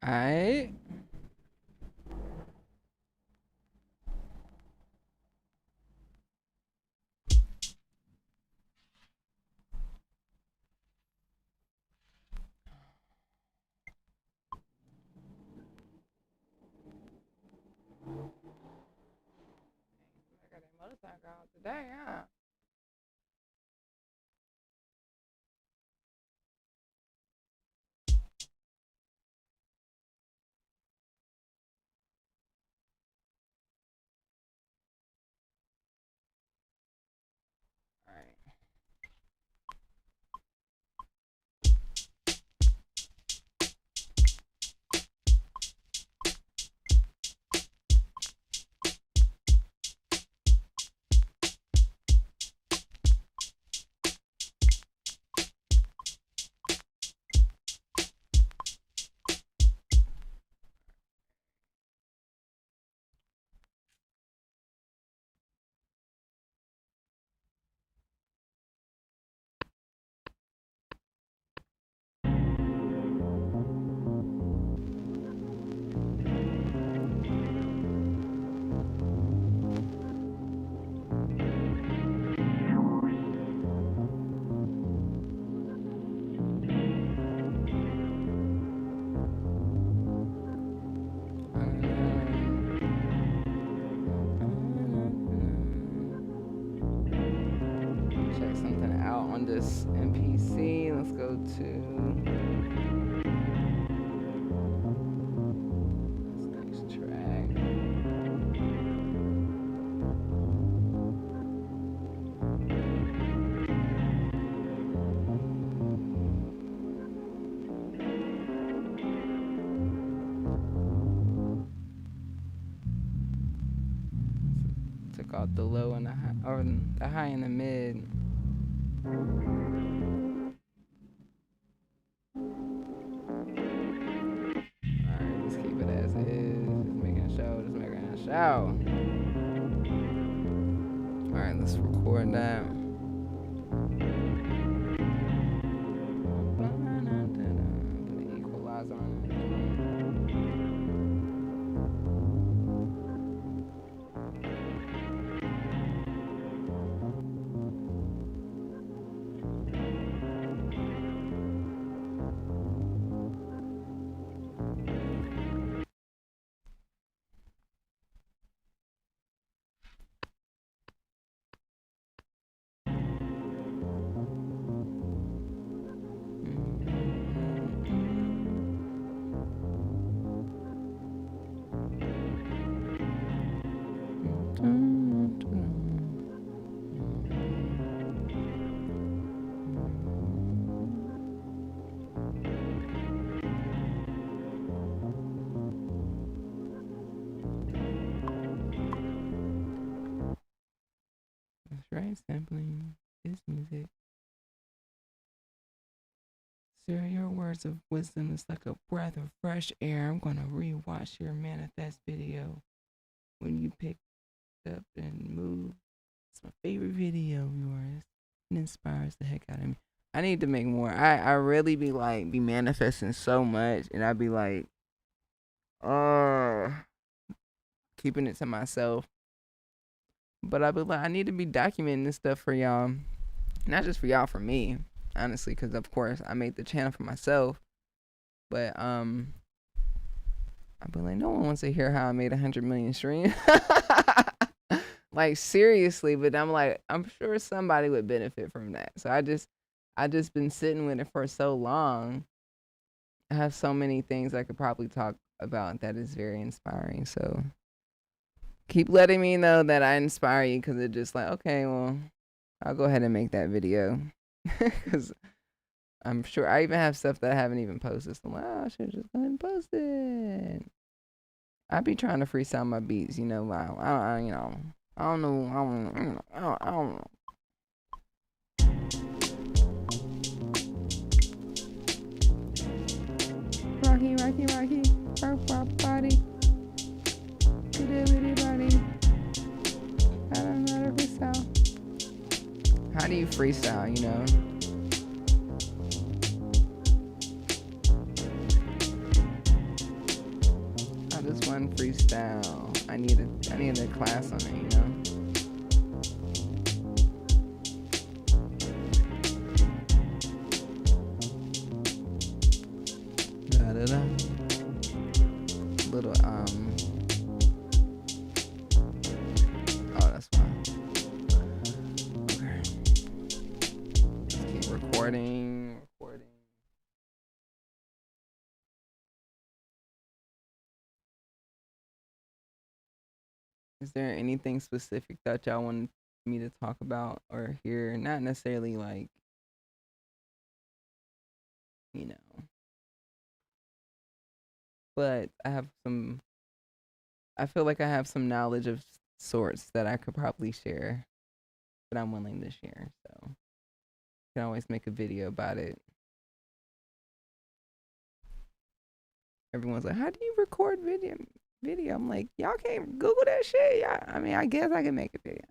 Alright. I got that motorcycle out today, huh? Alright. Check something out on this MPC. Let's go to this next track. Took out the low and the high, or the high and the mid. Alright, let's keep it as is. Just making a show, just making a show. Alright, let's record that. Put an equalizer on it. Right, sampling this music. Sarah, your words of wisdom is like a breath of fresh air. I'm gonna rewatch your manifest video when you picked up and moved. It's my favorite video of yours. It inspires the heck out of me. I need to make more. I really be manifesting so much, and I'd be like, keeping it to myself. But I'd be like, I need to be documenting this stuff for y'all, not just for y'all, for me, honestly, because of course I made the channel for myself. But I'd be like, no one wants to hear how I made 100 million streams. Like seriously, but I'm like, I'm sure somebody would benefit from that. So I just been sitting with it for so long. I have so many things I could probably talk about that is very inspiring. So keep letting me know that I inspire you, because it's just like, okay, well, I'll go ahead and make that video. Because I'm sure I even have stuff that I haven't even posted. So I'm like, oh, I should just go ahead and post it. I be trying to freestyle my beats, you know. I don't know. I don't know. Rocky, rock body. Body. I don't know how to freestyle. How do you freestyle, you know? I just want freestyle. I need a class on it, you know? Little oh, that's fine. Okay. Let's keep recording. Is there anything specific that y'all want me to talk about or hear? Not necessarily like, you know, but I feel like I have some knowledge of sorts that I could probably share, that I'm willing to share. So I can always make a video about it. Everyone's like, how do you record video? I'm like, y'all can't Google that shit. I mean, I guess I can make a video.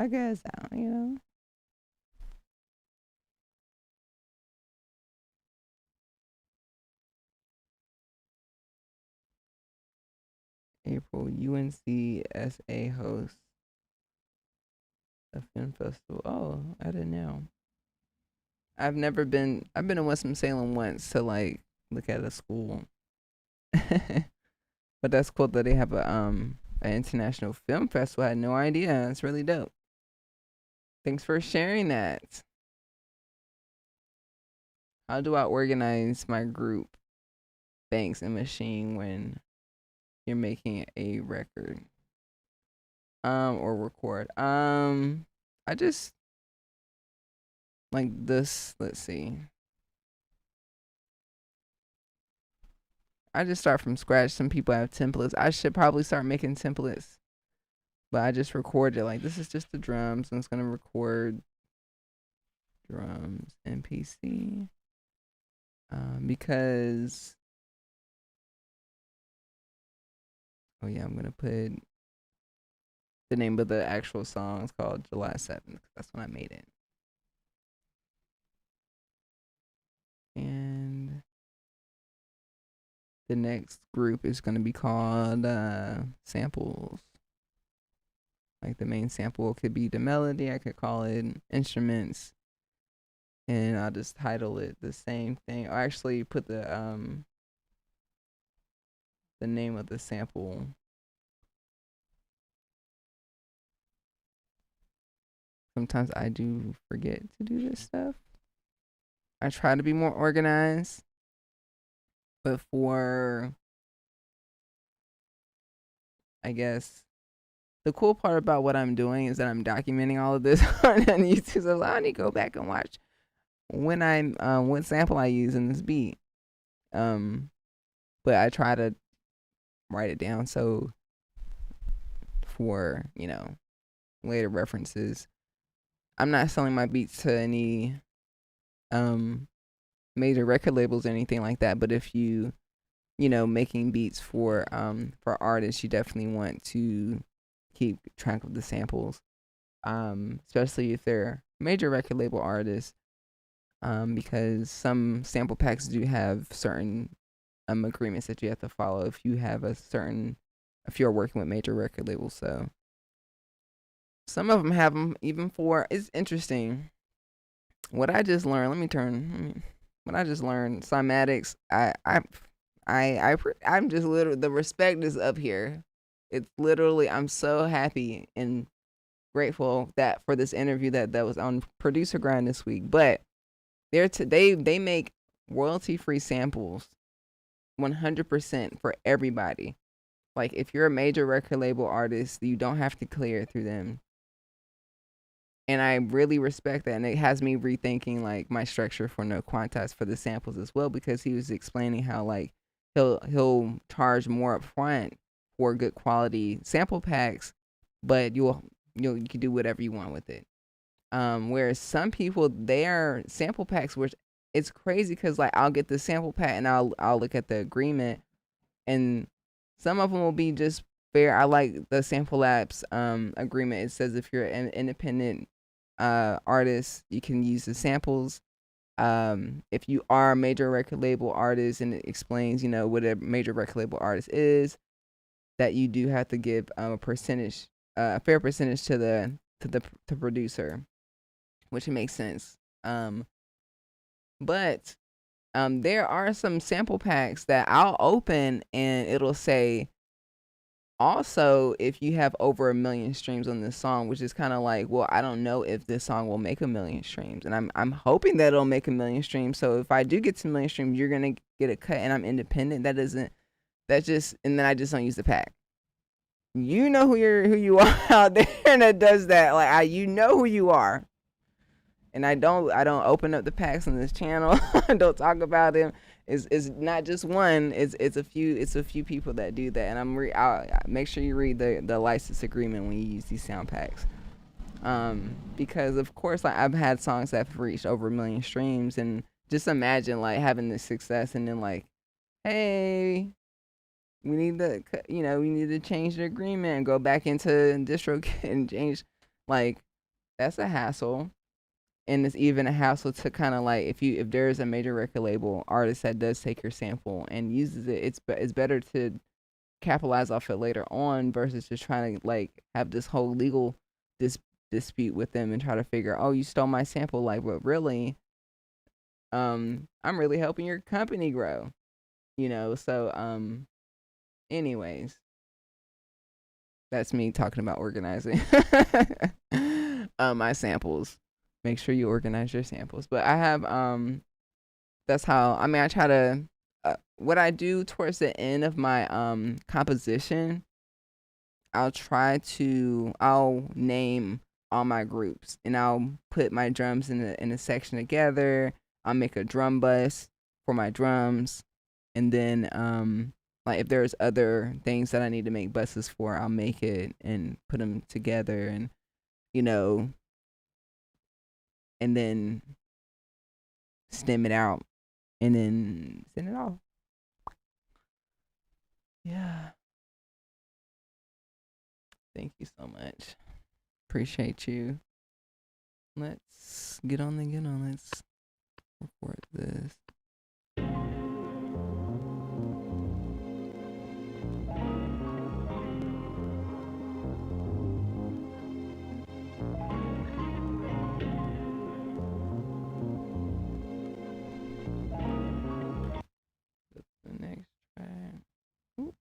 I guess, you know. April, UNCSA hosts a film festival. Oh, I didn't know. I've been to Winston-Salem once to like look at a school. But that's cool that they have an international film festival. I had no idea. It's really dope. Thanks for sharing that. How do I organize my group, banks, and machine when you're making a record? Or record. I just like this. Let's see. I just start from scratch. Some people have templates. I should probably start making templates. But I just record it. Like, this is just the drums, and it's gonna record drums MPC. Because oh yeah, I'm gonna put the name of the actual song. It's called July 7th. That's when I made it. And the next group is gonna be called samples. Like, the main sample could be the melody. I could call it instruments, and I'll just title it the same thing. I'll actually put the name of the sample. Sometimes I do forget to do this stuff. I try to be more organized, but for, I guess, the cool part about what I'm doing is that I'm documenting all of this on YouTube. So I need to go back and watch when I'm what sample I use in this beat. But I try to write it down, so for, you know, later references. I'm not selling my beats to any major record labels or anything like that, but if you making beats for artists, you definitely want to keep track of the samples, especially if they're major record label artists, because some sample packs do have certain agreements that you have to follow if you're working with major record labels. So some of them have them even for. It's interesting. What I just learned. What I just learned. Cymatics. I'm just literally, the respect is up here. It's literally, I'm so happy and grateful that for this interview that was on Producer Grind this week. But they make royalty free samples 100% for everybody. Like if you're a major record label artist, you don't have to clear it through them. And I really respect that, and it has me rethinking like my structure for No Quantize for the samples as well, because he was explaining how like he'll charge more up front for good quality sample packs, but you can do whatever you want with it. Whereas some people, their sample packs, which it's crazy because like I'll get the sample pack and I'll look at the agreement, and some of them will be just fair. I like the Sample Labs agreement. It says if you're an independent artist, you can use the samples. If you are a major record label artist, and it explains, what a major record label artist is, that you do have to give a percentage, a fair percentage to the producer, which makes sense. But there are some sample packs that I'll open and it'll say, also, if you have over 1 million streams on this song, which is kind of like, well, I don't know if this song will make 1 million streams, and I'm hoping that it'll make 1 million streams. So if I do get to 1 million streams, you're gonna get a cut, and I'm independent. And then I just don't use the pack. You know who you are out there that does that. Like you know who you are. And I don't open up the packs on this channel. I don't talk about them. It's not just one. It's a few people that do that. And I'll make sure you read the license agreement when you use these sound packs. Because of course, like I've had songs that have reached over 1 million streams, and just imagine like having this success and then like, hey, we need to change the agreement and go back into DistroKid and change. Like that's a hassle. And it's even a hassle to kind of like if there's a major record label artist that does take your sample and uses it, it's better to capitalize off it later on versus just trying to like have this whole legal dispute with them and try to figure, oh, you stole my sample, like, but really, I'm really helping your company grow, So, anyways, that's me talking about organizing my samples. Make sure you organize your samples. But I have that's how I try to what I do towards the end of my composition, I'll name all my groups, and I'll put my drums in a section together. I'll make a drum bus for my drums, and then like if there's other things that I need to make buses for, I'll make it and put them together, and and then stem it out, and then send it off. Yeah. Thank you so much. Appreciate you. Let's get on. Let's record this. The next track. Ooh.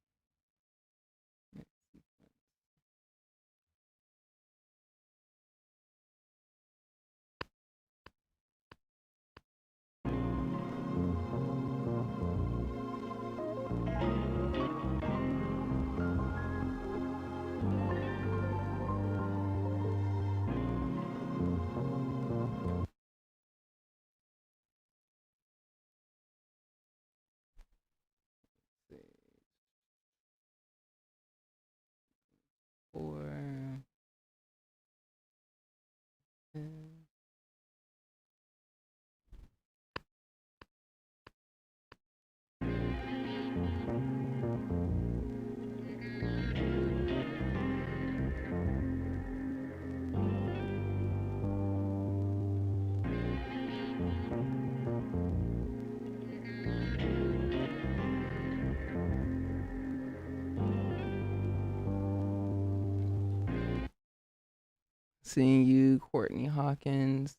Seeing you, Courtney Hawkins.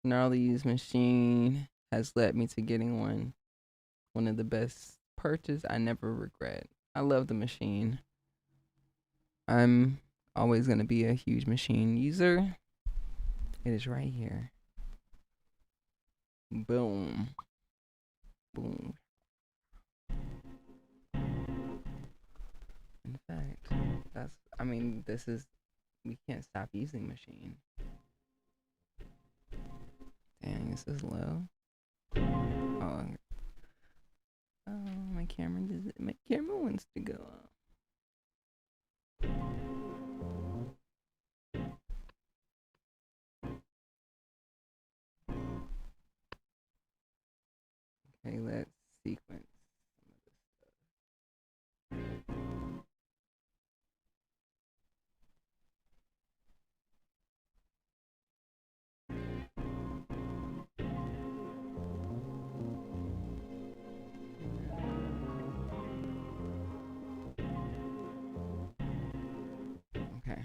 Gnarly used machine has led me to getting one. One of the best purchase I never regret. I love the machine. I'm always going to be a huge machine user. It is right here. Boom. Boom. In fact, we can't stop using machine. Dang, this is low. My camera wants to go up. Okay, let's sequence some of this stuff. Okay.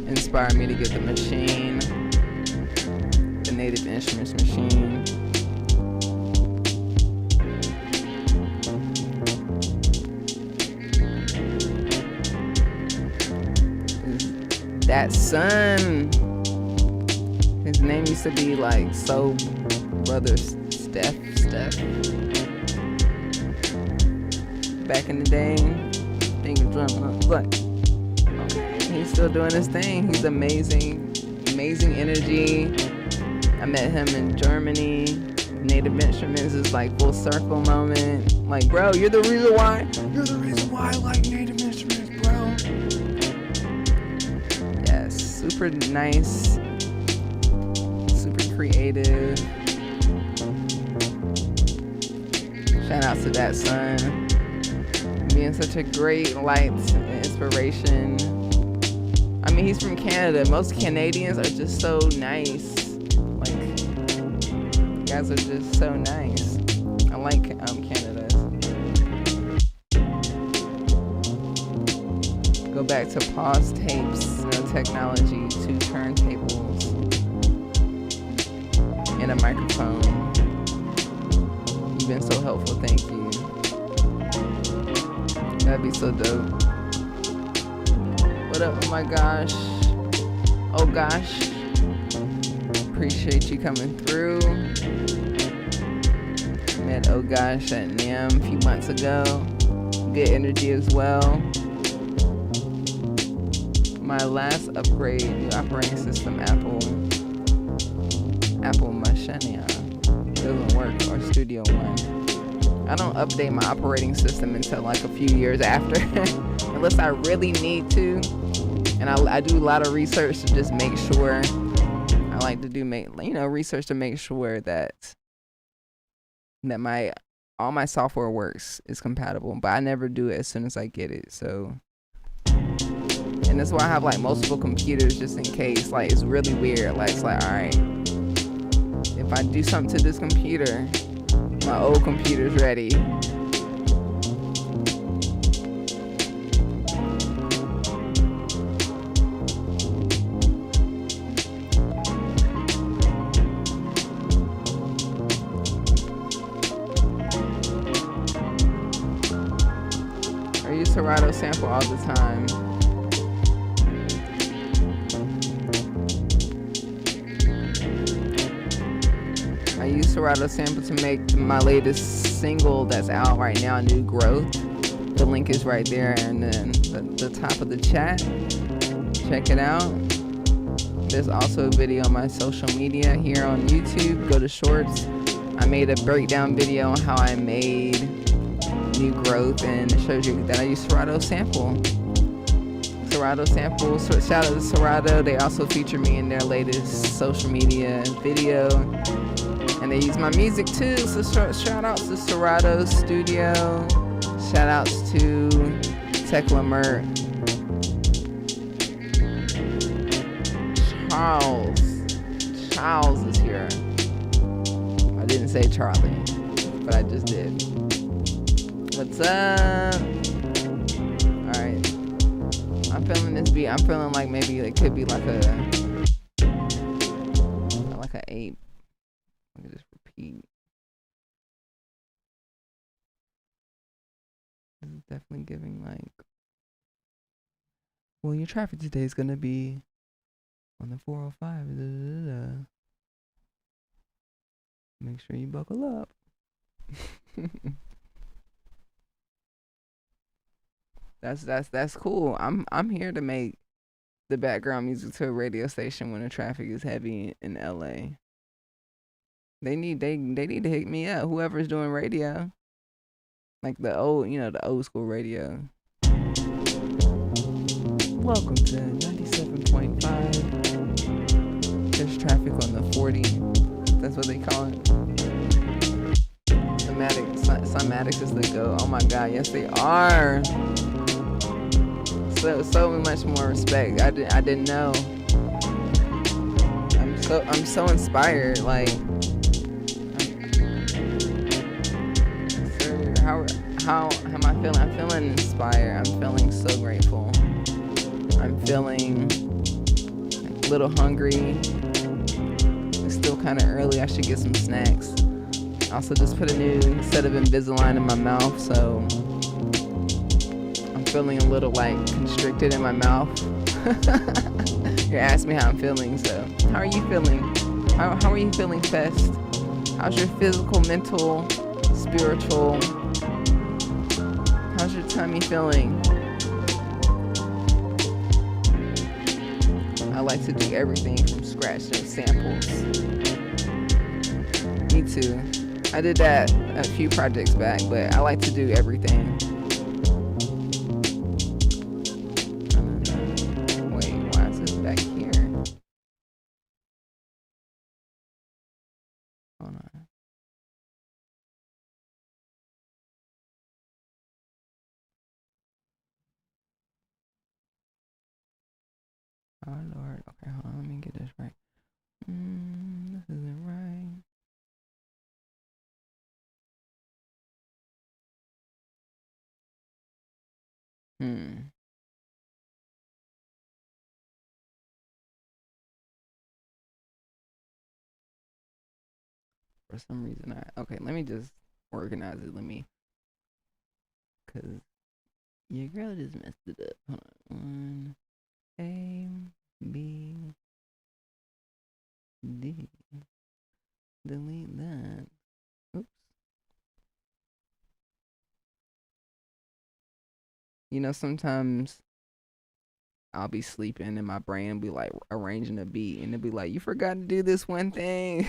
Inspired me to get the machine, the Native Instruments machine. That son, his name used to be like Soul Brother Steph. Back in the day, thinking drum look. He's still doing his thing. He's amazing energy. I met him in Germany. Native Instruments is like full circle moment. Like, bro, you're the reason why I like Native Instruments, bro. Yes, super nice, super creative. Shout out to that son, being such a great light and inspiration. I mean, he's from Canada. Most Canadians are just so nice. Like, you guys are just so nice. I like Canada. Go back to pause tapes. technology, 2 turntables, and a microphone. You've been so helpful, thank you. That'd be so dope. What up? Oh my gosh. Oh gosh. Appreciate you coming through. Met oh gosh at NAM a few months ago. Good energy as well. My last upgrade, new operating system, Apple Machina doesn't work, or Studio One. I don't update my operating system until like a few years after, unless I really need to. And I do a lot of research to just make sure. I like to do research to make sure that all my software works, is compatible. But I never do it as soon as I get it. So, and that's why I have like multiple computers just in case. Like it's really weird. Like it's like, all right, if I do something to this computer, my old computer's ready. I use Sarah2ill sample all the time. I use Sarah2ill sample to make my latest single that's out right now, New Growth. The link is right there, and then the top of the chat. Check it out. There's also a video on my social media here on YouTube. Go to Shorts. I made a breakdown video on how I made New Growth, and it shows you that I use Sarah2ill sample. Sarah2ill sample. So shout out to Sarah2ill. They also feature me in their latest social media video. And they use my music too, so shout outs to Sarah2ill Studio. Shout outs to Tekla Mert. Charles is here. I didn't say Charlie, but I just did. What's up? Alright. I'm feeling this beat. I'm feeling like maybe it could be like a 8. I can just repeat. This is definitely giving like, well, your traffic today is gonna be on the 405. Make sure you buckle up. That's cool. I'm here to make the background music to a radio station when the traffic is heavy in LA. They need to hit me up. Whoever's doing radio, like the old school radio. Welcome to 97.5. There's traffic on the 40. That's what they call it. Somatics is the go. Oh my God, yes they are. So much more respect. I didn't know. I'm so inspired. Like. How am I feeling? I'm feeling inspired. I'm feeling so grateful. I'm feeling a little hungry. It's still kind of early. I should get some snacks. Also just put a new set of Invisalign in my mouth, so I'm feeling a little like constricted in my mouth. You're asking me how I'm feeling, so how are you feeling? How are you feeling, Fest? How's your physical, mental, spiritual? How's your tummy feeling? I like to do everything from scratch, no samples. Me too. I did that a few projects back, but I like to do everything. Wait, why is this back here? Hold on. Oh Lord. Okay, hold on. Let me get this right. This isn't right. For some reason, okay. Let me just organize it. Cause your girl just messed it up. Hold on. 1 A B D. Delete that. Oops. Sometimes I'll be sleeping and my brain will be like arranging a beat and it'll be like, you forgot to do this one thing.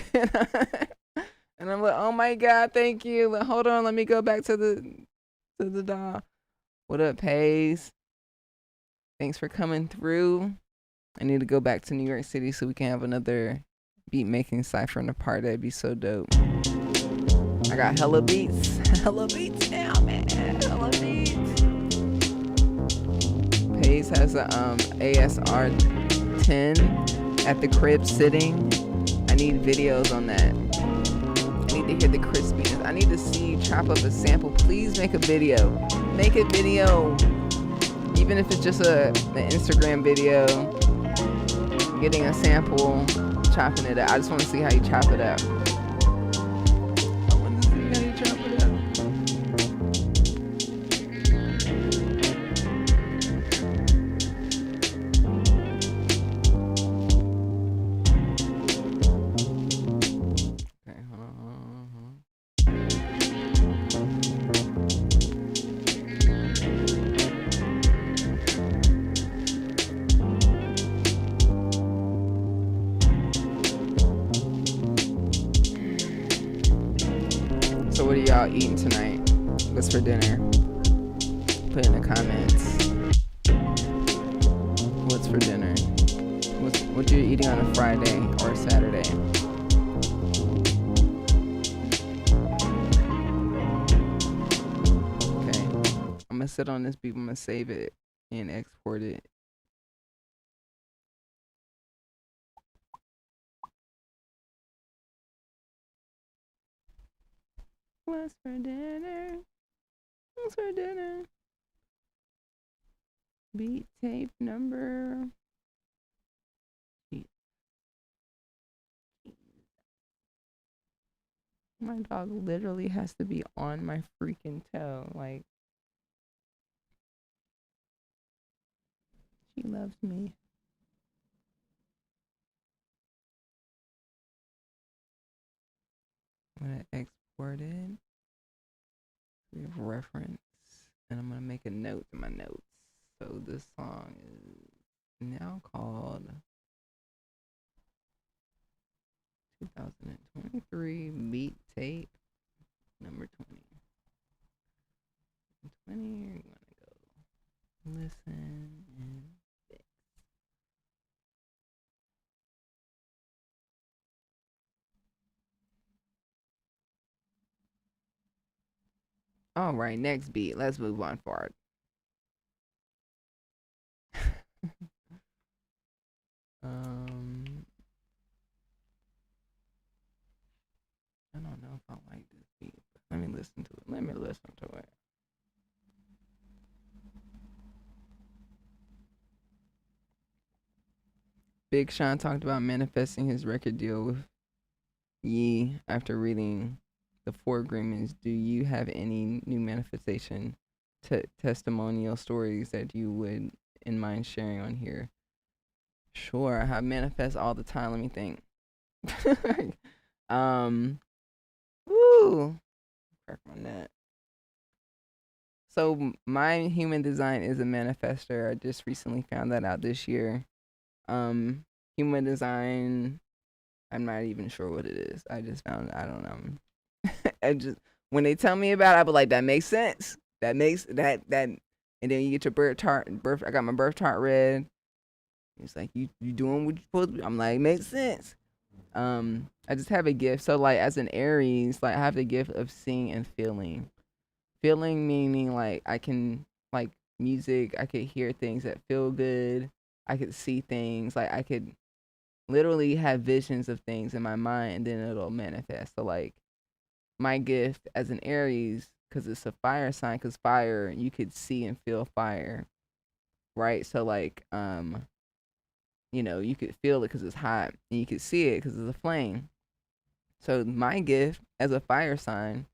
And I'm like, oh my God, thank you. Hold on, let me go back to the doll. What up, Paige? Thanks for coming through. I need to go back to New York City so we can have another beat making cypher in the part. That'd be so dope. I got hella beats. Hella beats now, man. Hella beats. Paige has a ASR 10 at the crib sitting. I need videos on that. I need to hear the crispiness. I need to see you chop up a sample. Please make a video. Make a video. Even if it's just an Instagram video, getting a sample, chopping it up. I just want to see how you chop it up. I want to see how you chop it up. Okay, hold on. So what are y'all eating tonight? What's for dinner? Put in the comments. What's for dinner? What you're eating on a Friday or a Saturday? Okay. I'm gonna sit on this beat. I'm gonna save it and export it. What's for dinner? What's for dinner? Beat tape number. My dog literally has to be on my freaking toe. Like, she loves me. I'm gonna export it. We have reference. And I'm gonna make a note in my notes. So this song is now called 2023 Beat Tape number 20. 20, you're gonna go listen and fix. All right, next beat. Let's move on forward. I don't know if I like this beat, but let me listen to it. Big Sean talked about manifesting his record deal with Ye after reading the 4 agreements. Do you have any new manifestation testimonial stories that you would in mind sharing on here? Sure, I have manifest all the time. Let me think. Woo, crack my nut. So my human design is a manifester. I just recently found that out this year. Human design, I'm not even sure what it is. I just found, I don't know. I just, when they tell me about it, I be like, that makes sense. That makes that, and then you get your birth chart. I got my birth chart read. It's like, you doing what you're supposed to do. I'm like, makes sense. I just have a gift. So like as an Aries, like I have the gift of seeing and feeling. Feeling meaning like I can, like music, I could hear things that feel good. I could see things, like I could literally have visions of things in my mind and then it'll manifest. So like my gift as an Aries, because it's a fire sign, because fire, you could see and feel fire, right? So like you could feel it because it's hot and you could see it because it's a flame. So my gift as a fire sign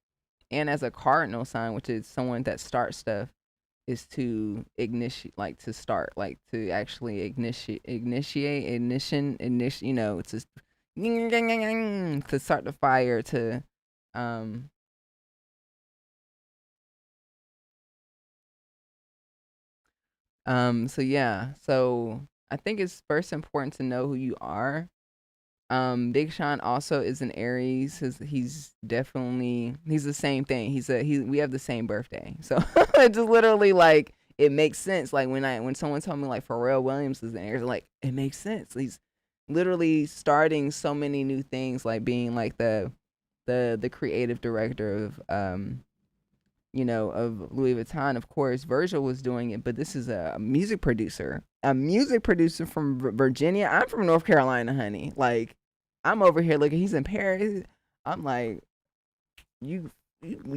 and as a cardinal sign, which is someone that starts stuff, is to initiate, like to start, like to actually ignition, to start the fire, to um so yeah. So I think it's first important to know who you are. Big Sean also is an Aries. He's definitely, he's the same thing. We have the same birthday. So it's just literally like it makes sense. Like when someone told me like Pharrell Williams is an Aries, like it makes sense. He's literally starting so many new things, like being like the creative director of of Louis Vuitton. Of course, Virgil was doing it, but this is a music producer. A music producer from Virginia. I'm from North Carolina, honey. Like, I'm over here looking. He's in Paris. I'm like, you're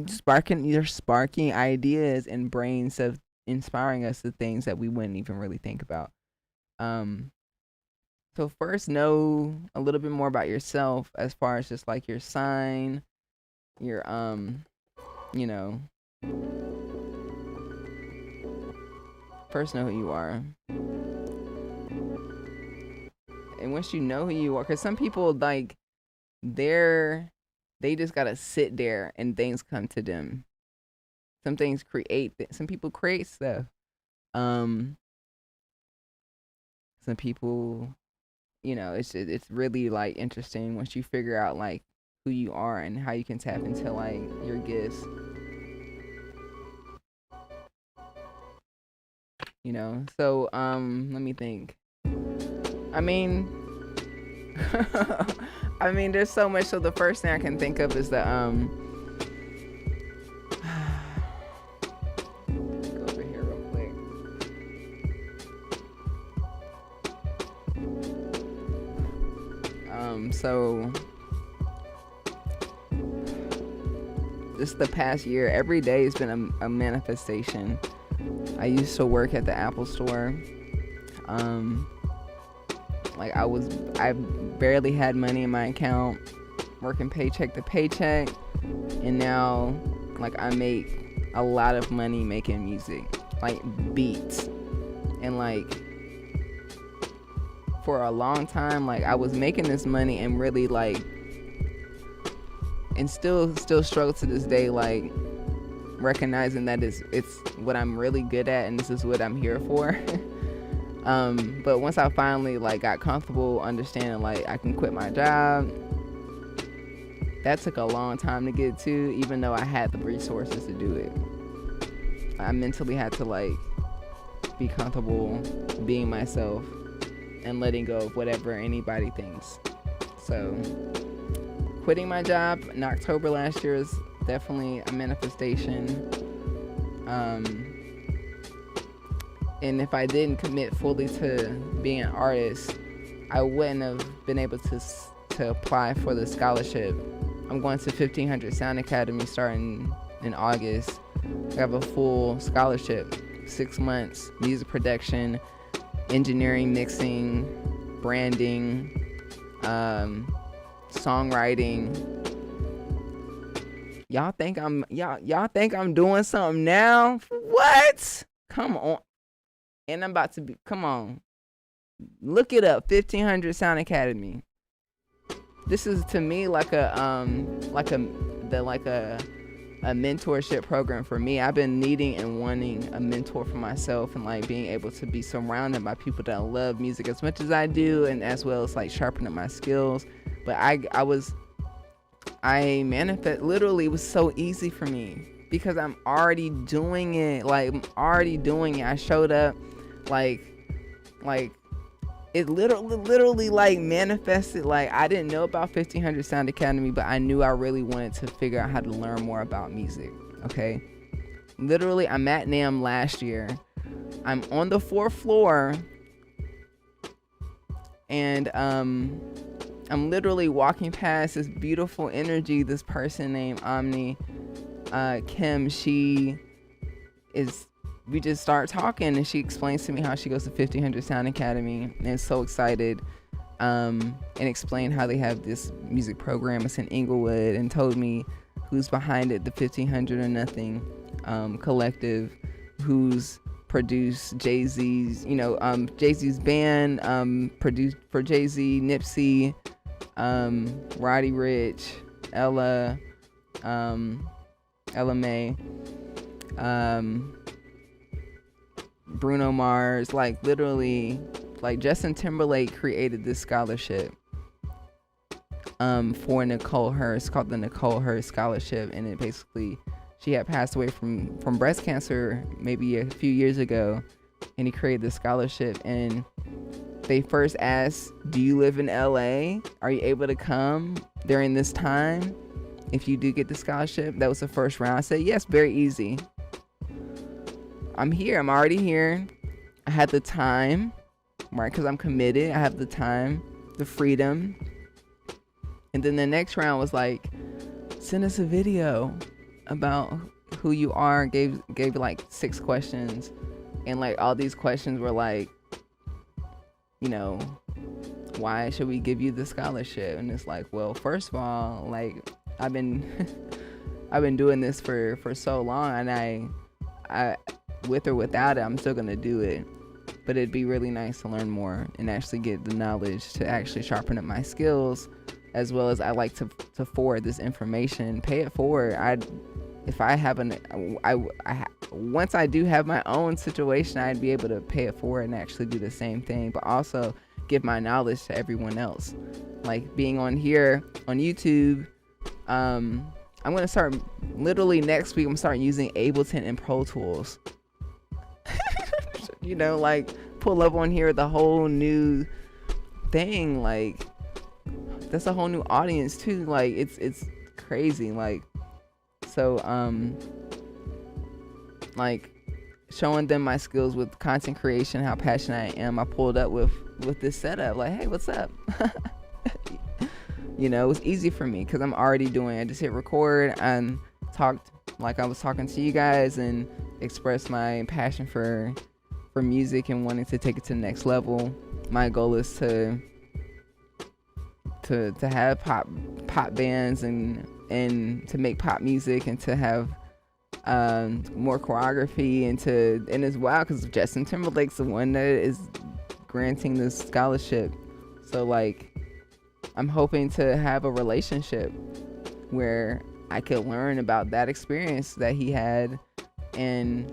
sparking ideas and brains of inspiring us to things that we wouldn't even really think about. So first, know a little bit more about yourself as far as just like your sign, your you know, first know who you are. And once you know who you are, because some people like they just gotta sit there and things come to them. Some things some people create stuff. Some people, it's really like interesting once you figure out like who you are and how you can tap into like your gifts. So let me think. I mean there's so much. So the first thing I can think of is the go over here real quick. So just the past year, every day has been a manifestation. I used to work at the Apple store. Like I barely had money in my account, working paycheck to paycheck, and now like I make a lot of money making music, like beats, and like for a long time, like I was making this money and really like, and still struggle to this day, like recognizing that it's what I'm really good at and this is what I'm here for. But once I finally like got comfortable understanding like I can quit my job, that took a long time to get to, even though I had the resources to do it. I mentally had to like be comfortable being myself and letting go of whatever anybody thinks. So quitting my job in October last year is definitely a manifestation. And if I didn't commit fully to being an artist, I wouldn't have been able to apply for the scholarship. I'm going to 1500 Sound Academy starting in August. I have a full scholarship, 6 months, music production, engineering, mixing, branding, songwriting. Y'all think I'm doing something now? What? Come on. And I'm about to be, come on. Look it up, 1500 Sound Academy. This is to me like a mentorship program for me. I've been needing and wanting a mentor for myself, and like being able to be surrounded by people that love music as much as I do, and as well as like sharpening my skills. But I manifest, literally it was so easy for me because I'm already doing it. Like I'm already doing it. I showed up like it literally like manifested. Like I didn't know about 1500 Sound Academy, but I knew I really wanted to figure out how to learn more about music. Okay, literally I'm at NAMM last year. I'm on the 4th floor, and I'm literally walking past this beautiful energy, this person named Omni Kim. We just start talking, and she explains to me how she goes to 1500 Sound Academy and is so excited and explained how they have this music program. It's in Inglewood, and told me who's behind it, the 1500 or Nothing collective, who's produced Jay-Z's, Jay-Z's band, produced for Jay-Z, Nipsey, Roddy Ricch, Ella May, Bruno Mars, like literally, like Justin Timberlake created this scholarship for Nicole Hurst, called the Nicole Hurst Scholarship, and it basically, she had passed away from breast cancer maybe a few years ago, and he created this scholarship. And they first asked, do you live in LA? Are you able to come during this time if you do get the scholarship? That was the first round. I said yes, very easy. I'm here, I'm already here. I had the time, right, because I'm committed. I have the time, the freedom. And then the next round was like, send us a video about who you are. Gave like 6 questions, and like all these questions were like, why should we give you the scholarship? And it's like, well, first of all, like I've been doing this for so long, and I with or without it, I'm still gonna do it. But it'd be really nice to learn more and actually get the knowledge to actually sharpen up my skills, as well as I like to forward this information, pay it forward. Once I do have my own situation, I'd be able to pay it forward and actually do the same thing, but also give my knowledge to everyone else. Like being on here on YouTube, I'm gonna start literally next week. I'm starting using Ableton and Pro Tools. Like pull up on here, the whole new thing. Like that's a whole new audience too. Like it's crazy. Like so like showing them my skills with content creation, how passionate I am. I pulled up with this setup, like, hey, what's up? It was easy for me because I'm already doing it. I just hit record and talked like I was talking to you guys, and expressed my passion for music and wanting to take it to the next level. My goal is to have pop bands and to make pop music, and to have more choreography, and as well, because Justin Timberlake's the one that is granting this scholarship. So like I'm hoping to have a relationship where I could learn about that experience that he had, and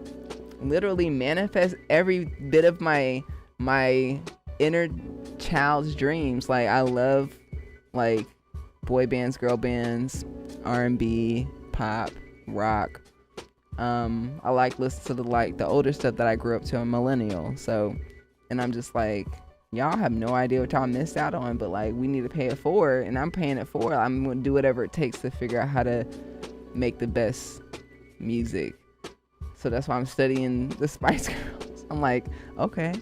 literally manifest every bit of my inner child's dreams. Like I love like boy bands, girl bands, R&B, pop, rock. I like listen to the older stuff that I grew up to. I'm a millennial, so, and I'm just like, y'all have no idea what y'all missed out on, but like we need to pay it forward, and I'm paying it forward. I'm gonna do whatever it takes to figure out how to make the best music. So that's why I'm studying the Spice Girls. I'm like, okay.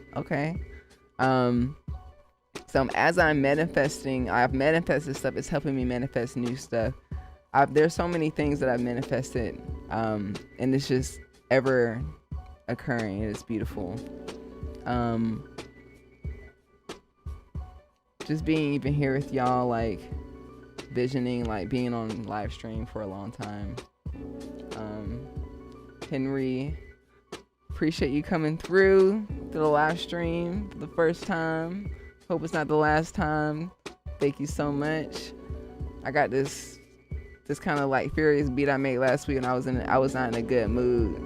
So as I'm manifesting, I've manifested stuff. It's helping me manifest new stuff. There's so many things that I've manifested, and it's just ever occurring. It's beautiful. Just being even here with y'all, like visioning, like being on live stream for a long time. Henry, appreciate you coming through to the live stream for the first time. Hope it's not the last time. Thank you so much. I got this kind of like furious beat I made last week, and I was not in a good mood.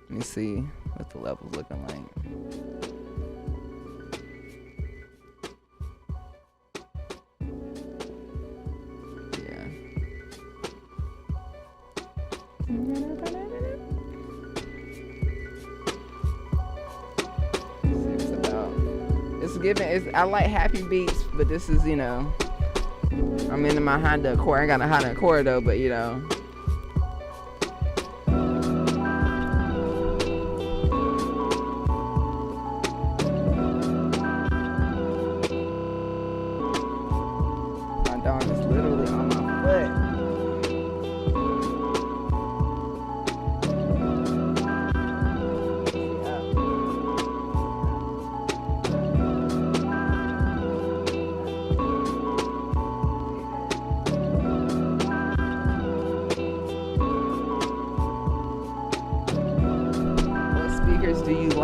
Let me see what the level's looking like. I like happy beats, but this is, I'm into my Honda Accord. I got a Honda Accord though, but my dog is literally on my foot.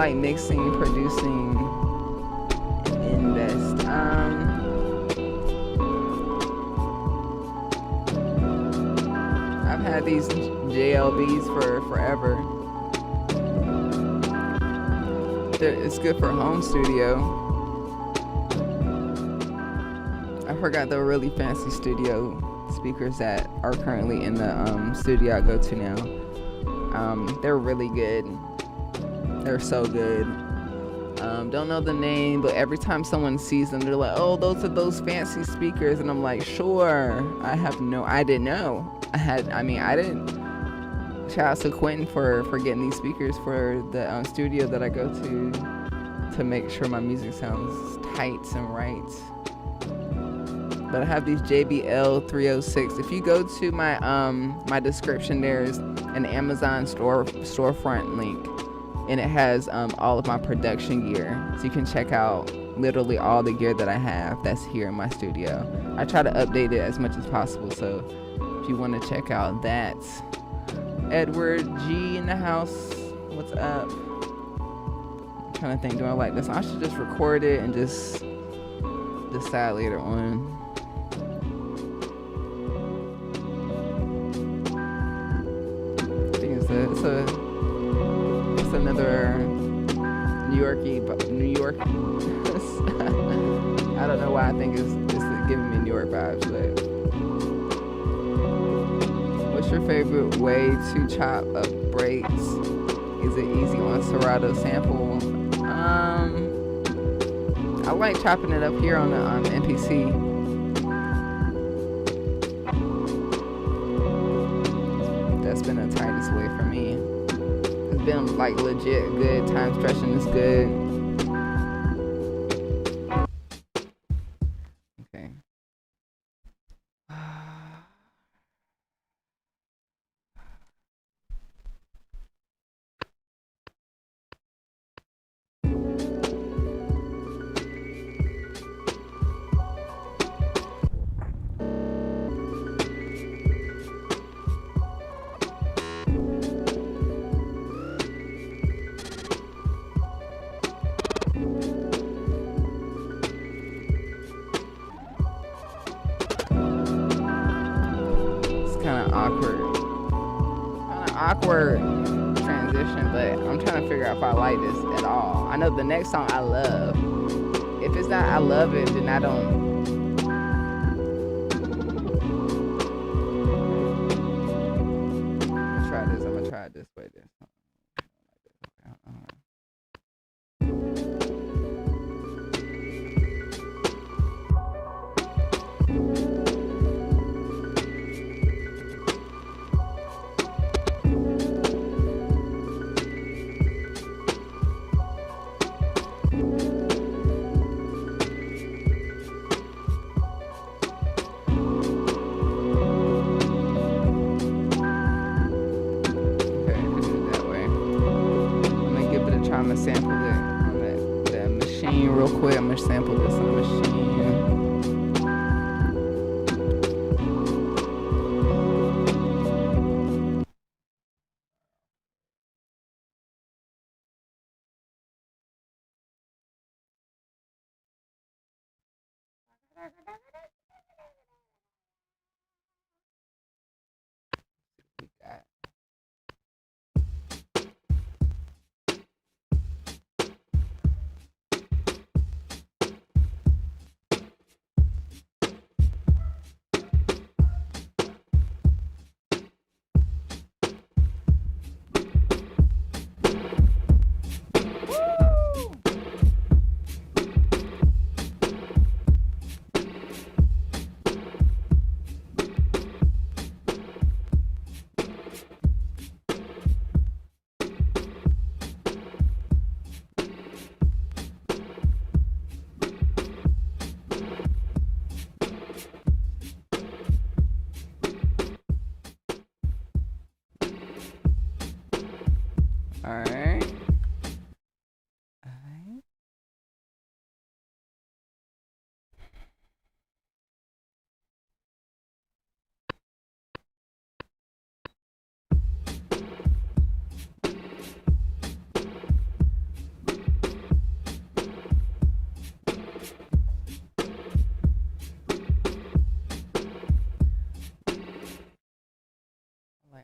like mixing, producing, and invest. I've had these JLBs for forever. It's good for home studio. I forgot the really fancy studio speakers that are currently in the studio I go to now. They're really good. They're so good. Don't know the name, but every time someone sees them, they're like, "Oh, those are those fancy speakers," and I'm like, "Sure." I didn't know. I didn't. Shout out to Quentin for getting these speakers for the studio that I go to make sure my music sounds tight and right. But I have these JBL 306. If you go to my my description, there's an Amazon storefront link, and it has all of my production gear, so you can check out literally all the gear that I have that's here in my studio. I try to update it as much as possible, so if you want to check out that. Edward G in the house. What's up? I'm trying to think, do I like this? I should just record it and just decide later on. I think it's another New York. I don't know why I think it's giving me New York vibes, but. What's your favorite way to chop up breaks? Is it easy on Serato sample? I like chopping it up here on the MPC. That's been the tightest way for me. It's been like legit good. Time stretching is good. Okay. Awkward transition, but I'm trying to figure out if I like this at all. I know the next song I love. If it's not I love it, then I don't. I'm gonna try it this way. Sample it on that machine real quick. I'm gonna sample this on the machine. We got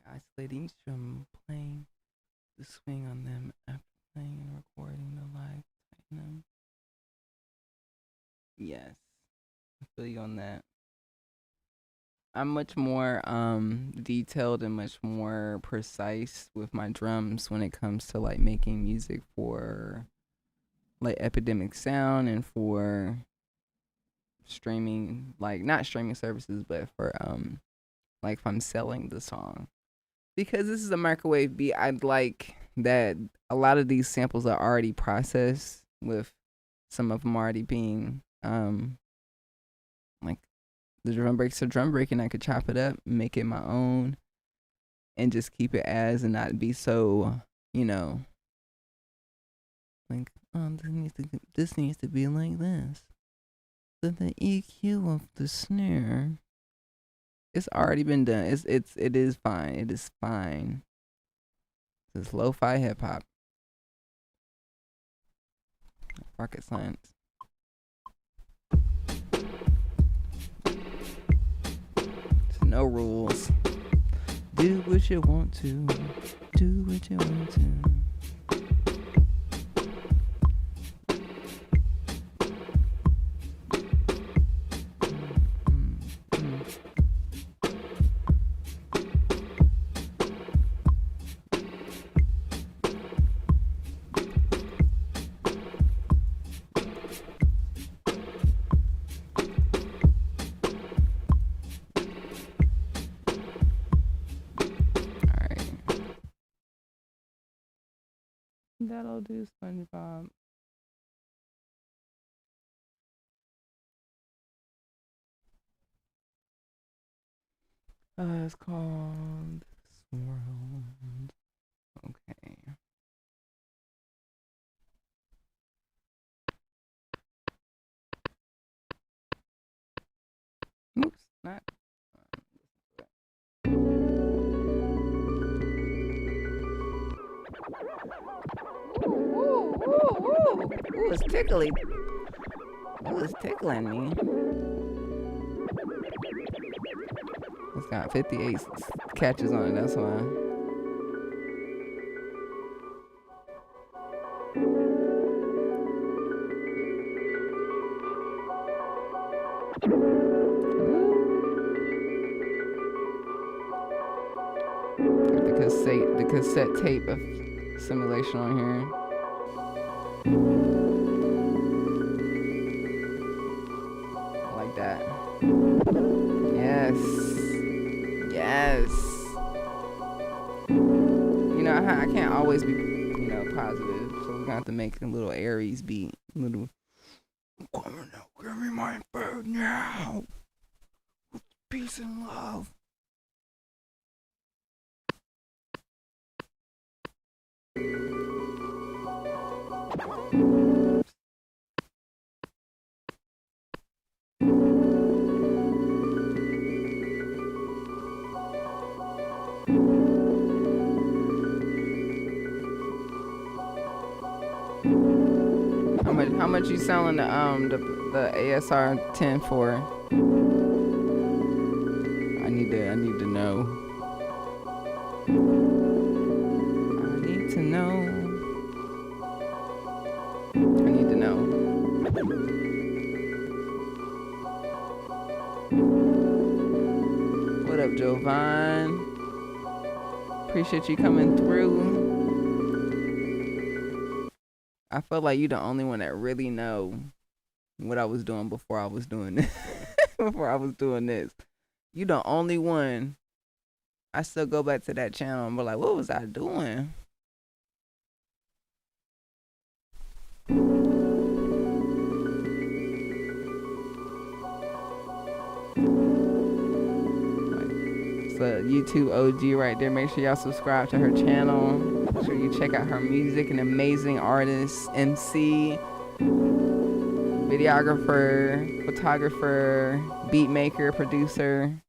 by isolating each drum, playing the swing on them after playing and recording the live, tighten them. Yes, I feel you on that. I'm much more detailed and much more precise with my drums when it comes to like making music for like Epidemic Sound and for streaming, like not streaming services, but for like if I'm selling the song. Because this is a microwave beat, I'd like that a lot of these samples are already processed, with some of them already being like the drum breaks are drum break, and I could chop it up, make it my own, and just keep it as, and not be so, you know, like, oh, this needs to be like this. Then the EQ of the snare, it's already been done. It is fine. It is fine. It's lo-fi hip hop. Rocket science. There's no rules. Do what you want to. Do what you want to. That'll do, SpongeBob. It's called Swirled. Okay. Oops, not. Ooh, it's tickly. Ooh, it's tickling me. It's got 58 catches on it, that's why. Got the cassette tape of simulation on here. Like that. Yes. Yes. You know, I can't always be, you know, positive, so we're gonna have to make a little Aries beat. Little. Come on now, give me my food now. With peace and love. How much you selling the ASR 10 for? I need to know. I need to know. What up, Jovan? Appreciate you coming through. I feel like you the only one that really know what I was doing before I was doing this. Before I was doing this. You the only one. I still go back to that channel and be like, what was I doing? It's a YouTube OG right there. Make sure y'all subscribe to her channel. Make sure you check out her music. An amazing artist, MC, videographer, photographer, beat maker, producer.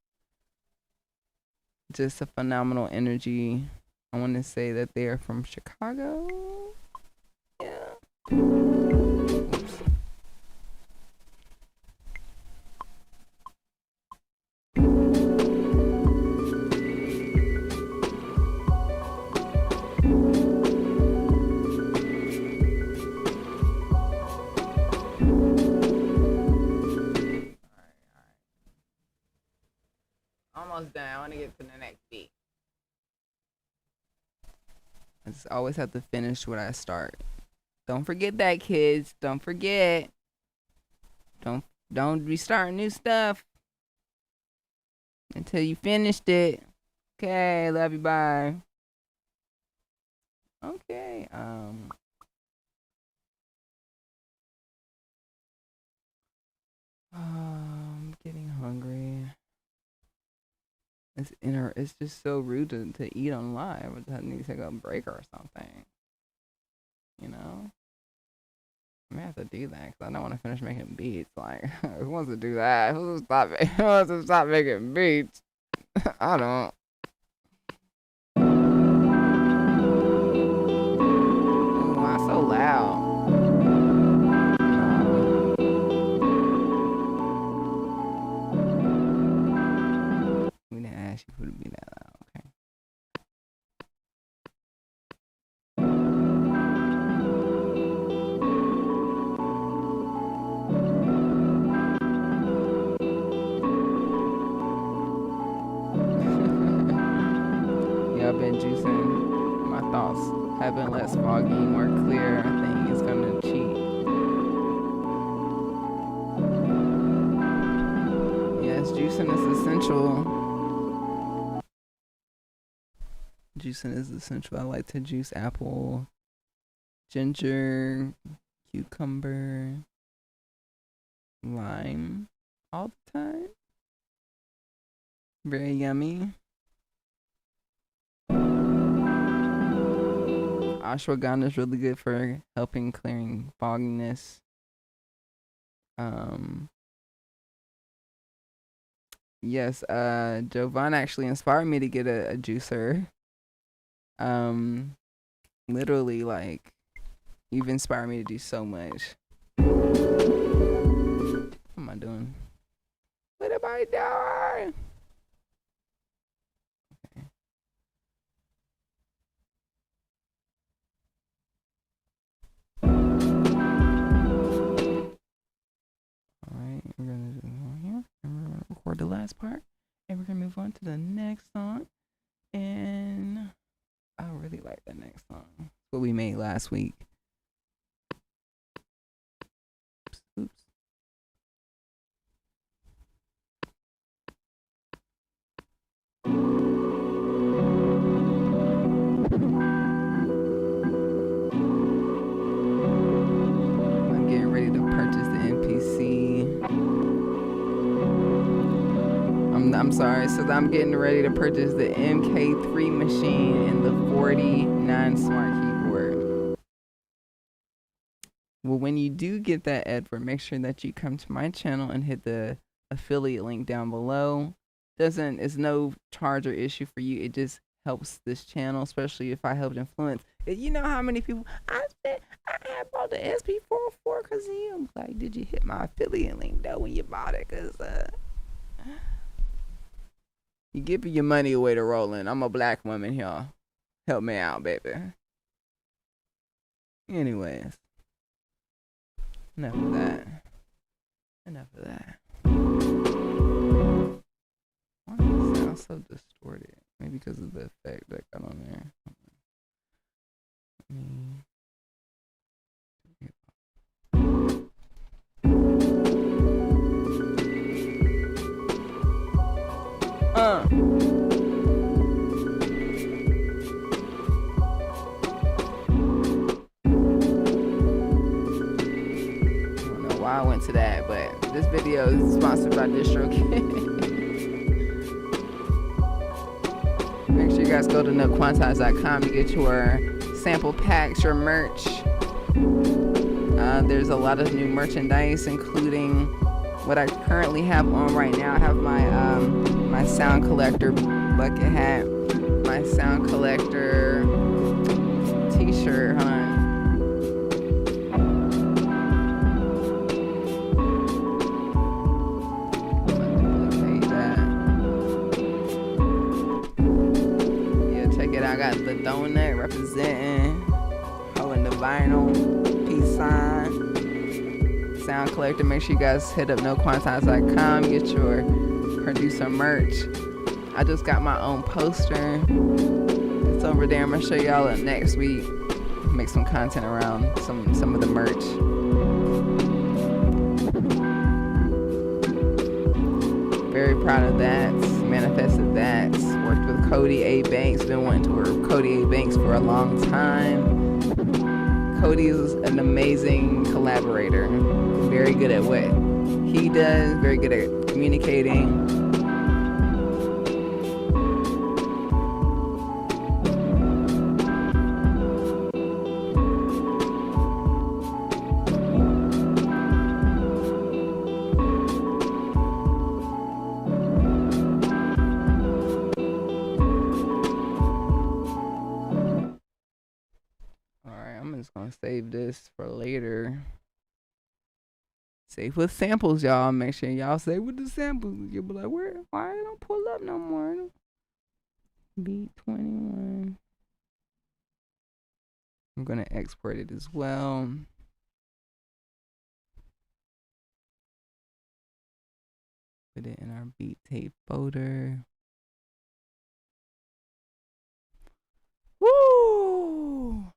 Just a phenomenal energy. I want to say that they are from Chicago. Yeah. Oops. almost done. I want to get to the next beat. I just always have to finish what I start. Don't forget that, kids. Don't forget. Don't be starting new stuff until you finished it. Okay, love you, bye. Okay, I'm getting hungry. It's just so rude to eat on live. I need to take a break or something. You know? I may have to do that because I don't want to finish making beats. Like, who wants to do that? Who wants to stop making beats? I don't. Ooh, why so loud? We didn't ask you to be that loud, okay? I've been juicing. My thoughts have been less foggy, more clear. I think it's gonna cheat. Yes, juicing is essential. Juicing is essential. I like to juice apple, ginger, cucumber, lime all the time. Very yummy. Ashwagandha is really good for helping clearing fogginess. Yes, Jovan actually inspired me to get a juicer. Literally, like, you've inspired me to do so much. What am I doing? What am I doing? Okay. Alright, we're gonna do it here, and we're gonna record the last part, and we're gonna move on to the next song. And I really like that next song. It's what we made last week. Oops. I'm getting ready to purchase the MPC. I'm sorry, so I'm getting ready to purchase the MK3 machine and the 49 smart keyboard. Well, when you do get that, Edward, make sure that you come to my channel and hit the affiliate link down below. It's no charge or issue for you. It just helps this channel, especially if I helped influence. You know how many people I had bought the SP44 because I'm like, did you hit my affiliate link though when you bought it? Because you giving your money away to Roland. I'm a black woman here. Help me out, baby. Anyways. Enough of that. Enough of that. Why does it sound so distorted? Maybe because of the effect that got on there. I don't know why I went to that, but this video is sponsored by DistroKid. Make sure you guys go to nookquantize.com to get your sample packs, your merch. There's a lot of new merchandise, including what I currently have on right now. I have my my sound collector bucket hat, my sound collector t-shirt, I got the donut representing, holding the vinyl, peace sign, sound collector. Make sure you guys hit up nookquantize.com, get your producer merch. I just got my own poster. It's over there. I'm gonna show y'all it next week. Make some content around some of the merch. Very proud of that. Manifested that. Worked with Cody A. Banks. Been wanting to work with Cody A. Banks for a long time. Cody is an amazing collaborator. Very good at what he does. Very good at communicating. Gonna save this for later. Save with samples, y'all. Make sure y'all save with the samples. You'll be like, why I don't pull up no more? Beat 21. I'm gonna export it as well. Put it in our beat tape folder. Woo!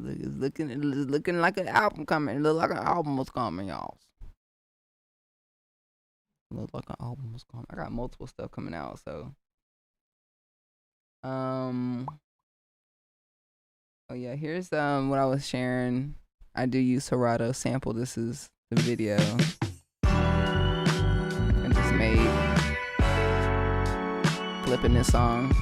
It's looking like an album coming. It look like an album was coming, y'all. It looks like an album was coming. I got multiple stuff coming out, so. Oh yeah, here's what I was sharing. I do use Serato sample. This is the video I just made. Flipping this song.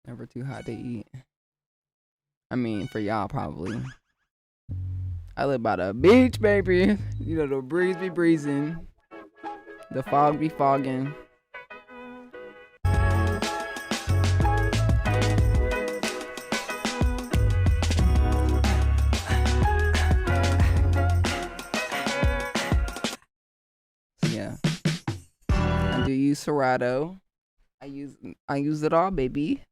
Never too hot to eat. I mean, for y'all probably. I live by the beach, baby. You know, the breeze be breezing. The fog be fogging. So yeah. I do use Serato. I use it all, baby.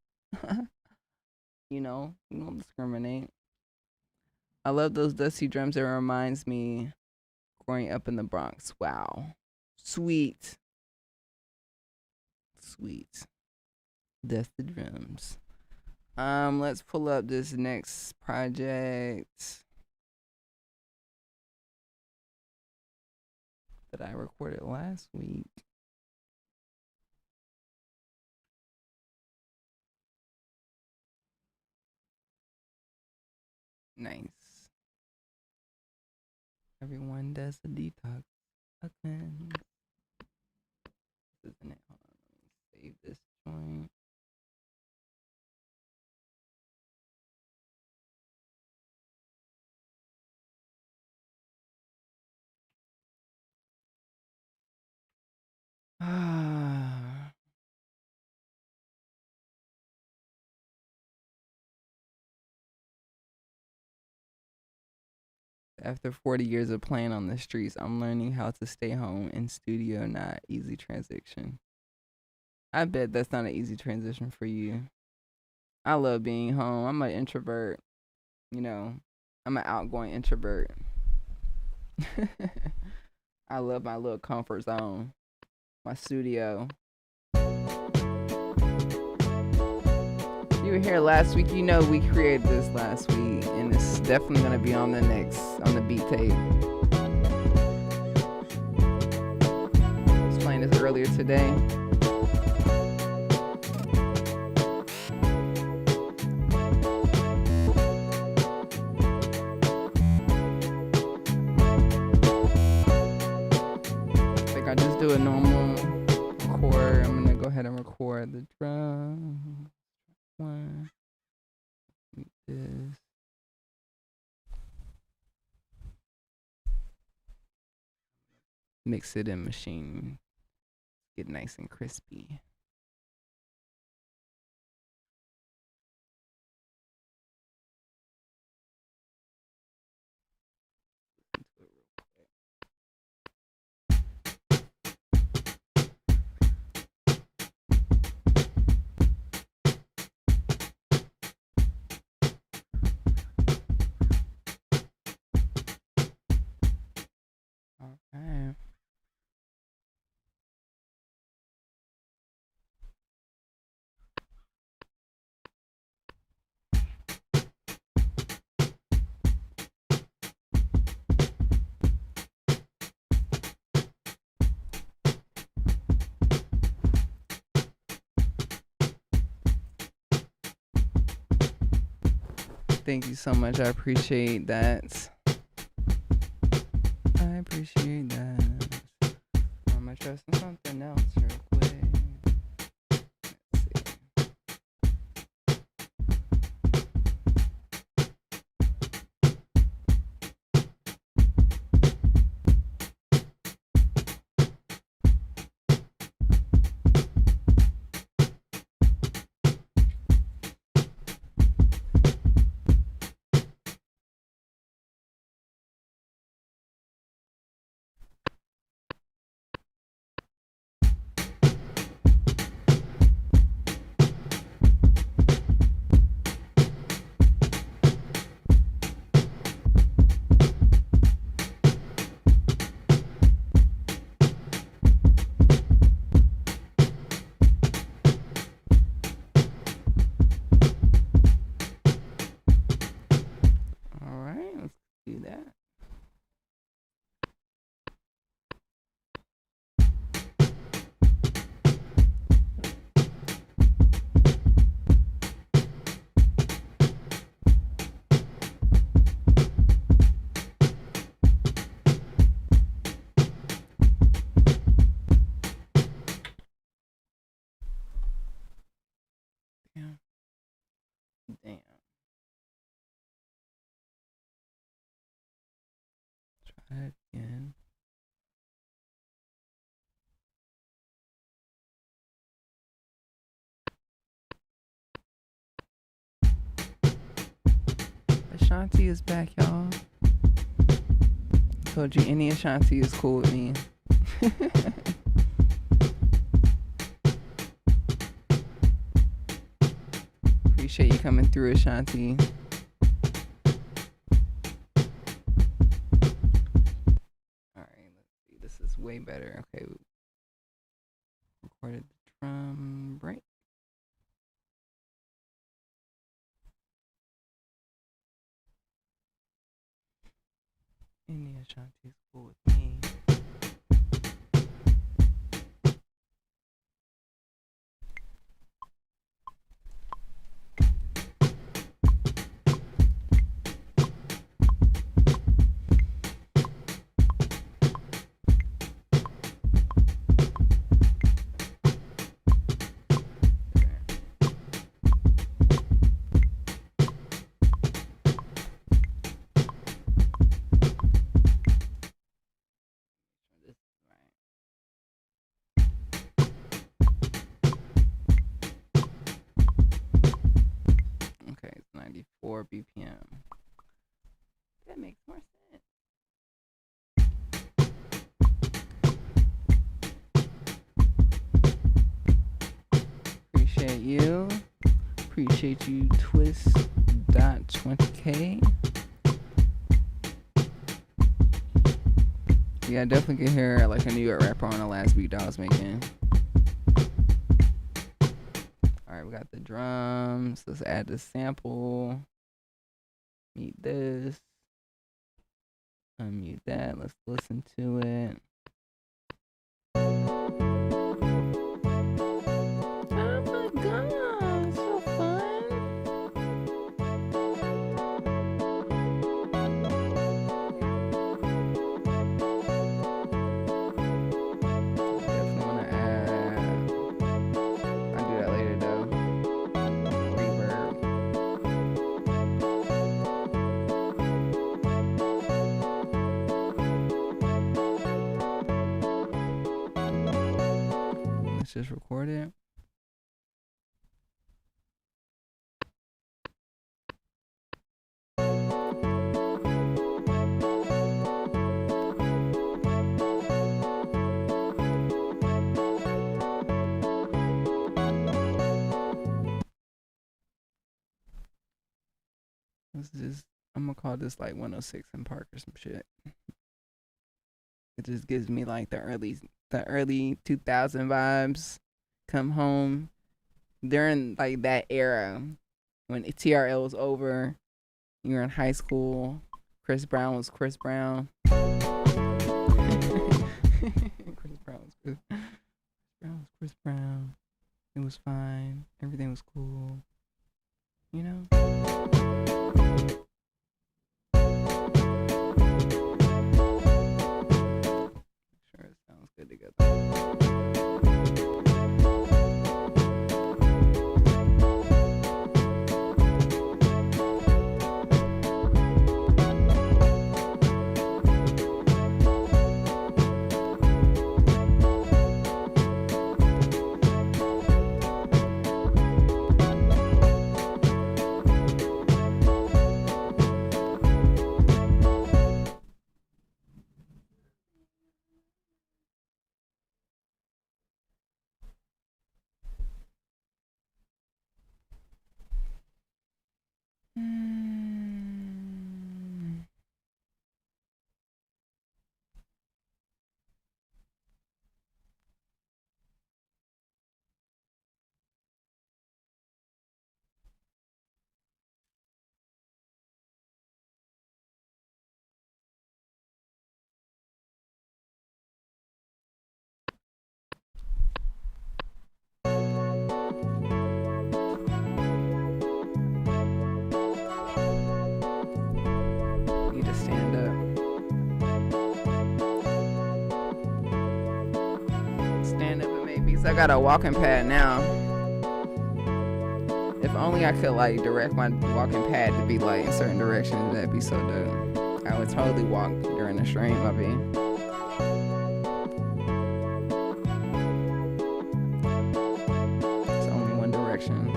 You don't discriminate. I love those dusty drums. It reminds me growing up in the Bronx. Wow. Sweet. Dusty drums. Let's pull up this next project that I recorded last week. Nice. Everyone does a detox. Isn't it? Hold on, let me save this joint. After 40 years of playing on the streets, I'm learning how to stay home in studio, not easy transition. I bet that's not an easy transition for you. I love being home. I'm an introvert. I'm an outgoing introvert. I love my little comfort zone, my studio. You were here last week. We created this last week, and it's definitely gonna be on the beat tape. I was playing this earlier today. I just do a normal record. I'm gonna go ahead and record the drum. One. This. Mix it in machine. Get nice and crispy. Thank you so much. I appreciate that. I appreciate that. I'm gonna try something else real quick. Do that. Damn. Try it again. Ashanti is back, y'all. I told you any Ashanti is cool with me. Appreciate you coming through, Ashanti. Alright, let's see. This is way better. Okay. Recorded the drum break. Any Ashanti is cool with me. Okay, it's 94 BPM. That makes more sense. Appreciate you. Appreciate you, Twist.20K. Yeah, I definitely could hear like a New York rapper on the last beat that I was making. Alright, we got the drums. Let's add the sample. Mute this. Unmute that. Let's listen to it. Oh my god, so fun. Definitely want to add. I'll do that later though. Reverb. Let's just record it. This is, I'm gonna call this like 106 in Park or some shit. It just gives me like the early 2000 vibes. Come home during like that era when TRL was over. You were in high school. Chris Brown was Chris Brown. Chris Brown was Chris Brown was Chris Brown. It was fine. Everything was cool. You know? Sure, it sounds good together. Need to stand up. Stand up and make beats. I got a walking pad now. If only I could like direct my walking pad to be like in certain directions, that'd be so dope. I would totally walk during the stream, I'd be. It's only one direction.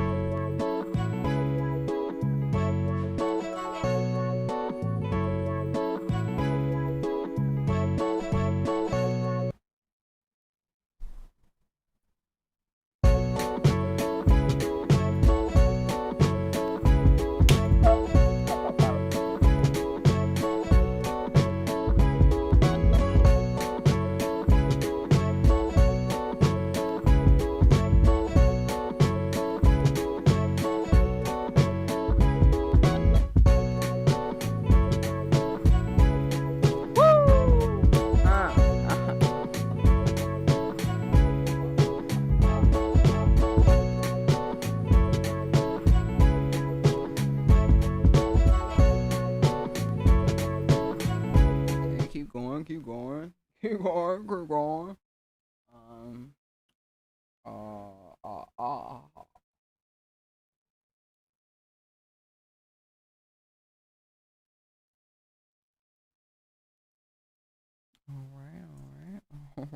Keep going. All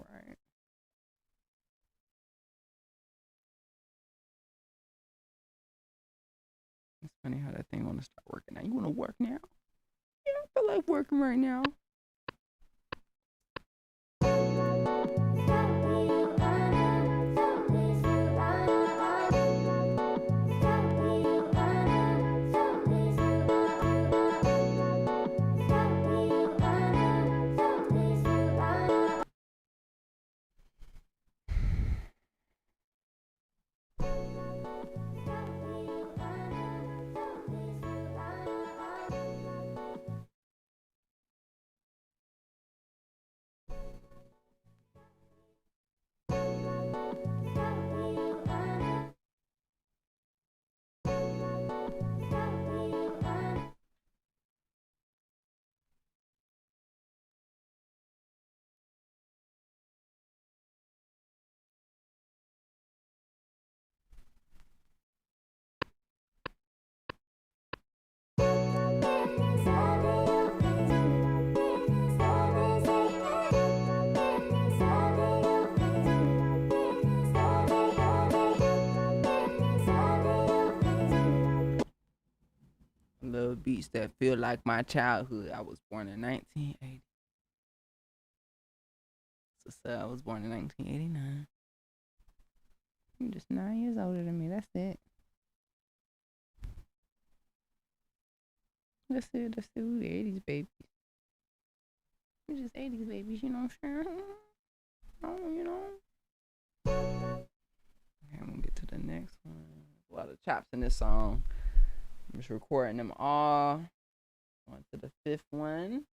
right. It's funny how that thing want to start working now. You want to work now? Yeah, I feel like working right now. Little beats that feel like my childhood. I was born in 1980. So I was born in 1989. You're just 9 years older than me. That's it. That's it. We the 80s babies. We just 80s babies, you know what I'm saying? Oh, you know. Okay, I'm gonna get to the next one. A lot of chops in this song. I'm just recording them all. On to the fifth one.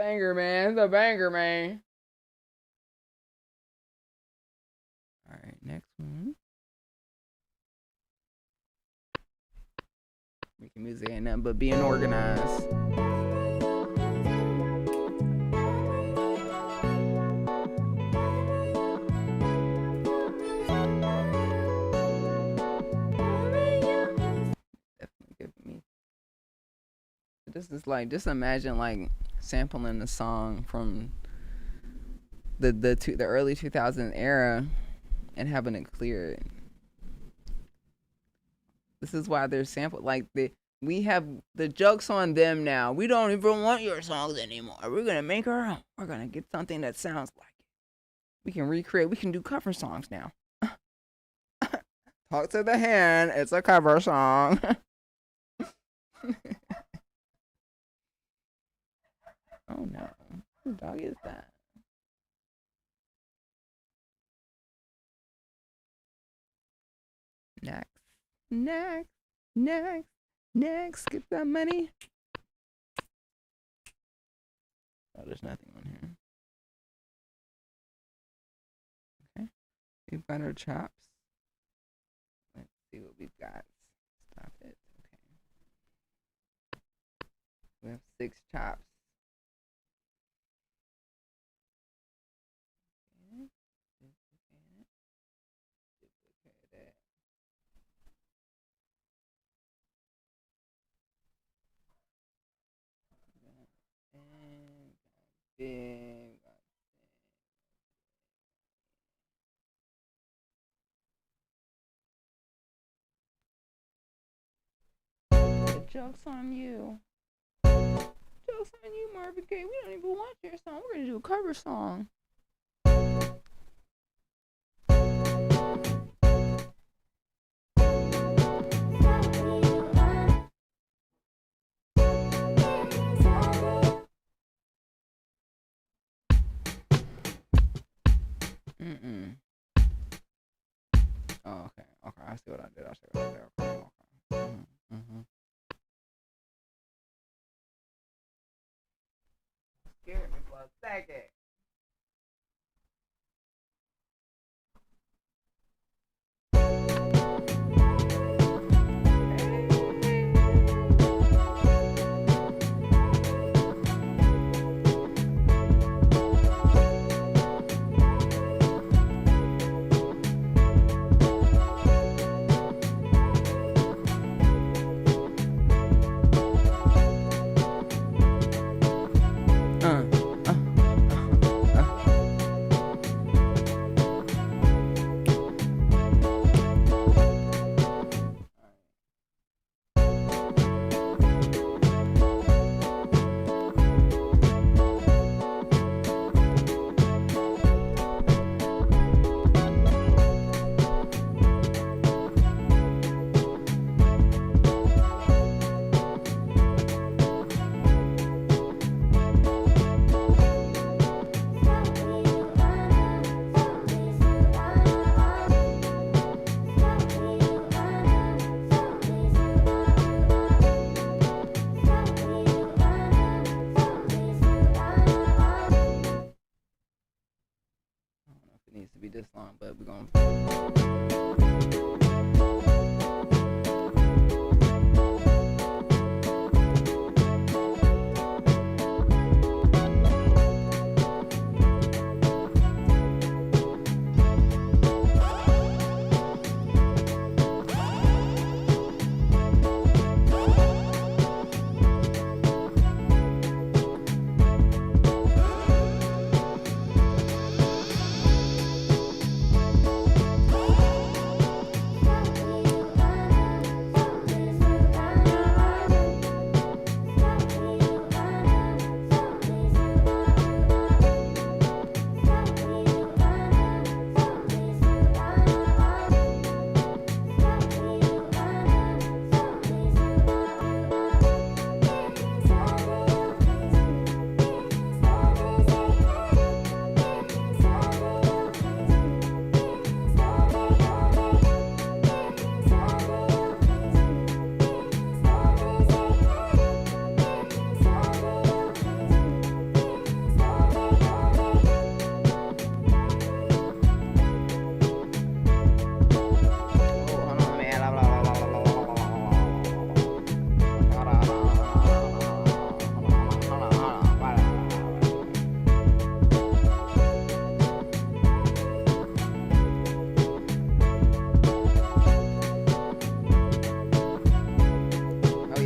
banger, man. It's a banger, man. All right, next one. Making music ain't nothing but being organized. Definitely giving me. This is like, just imagine like sampling the song from the early 2000 era and having it clear it. This is why they're sampled. Like we have the joke's on them now. We don't even want your songs anymore. We're gonna make our own. We're gonna get something that sounds like it. We can recreate. We can do cover songs now. Talk to the hand. It's a cover song. Oh no, whose dog is that? Next, get that money. Oh, there's nothing on here. Okay, we've got our chops. Let's see what we've got. Stop it. Okay, we have 6 chops. The joke's on you. Joke's on you, Marvin Gaye. We don't even want your song. We're gonna do a cover song. Oh, okay. Okay, I see what I did. Okay. Scared me for a second.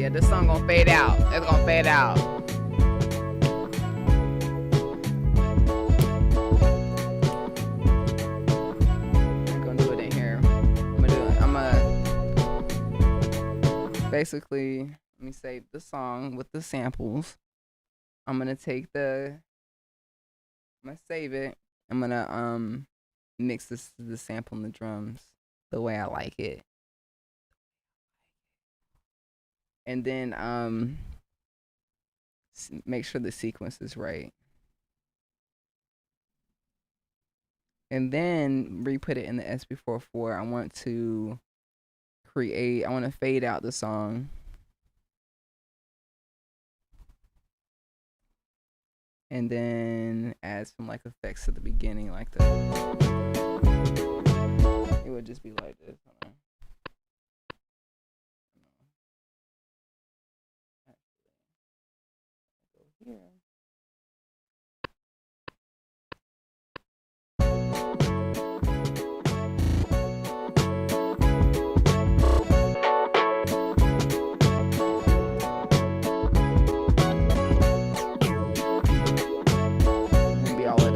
yeah, this song gonna fade out. It's gonna fade out. I'm gonna do it in here. Basically, let me save the song with the samples. I'm gonna save it. I'm gonna mix the sample and the drums the way I like it. And then make sure the sequence is right. And then re-put it in the SP44. I want to fade out the song. And then add some like effects at the beginning, like the. It would just be like this. Hold on. Go here.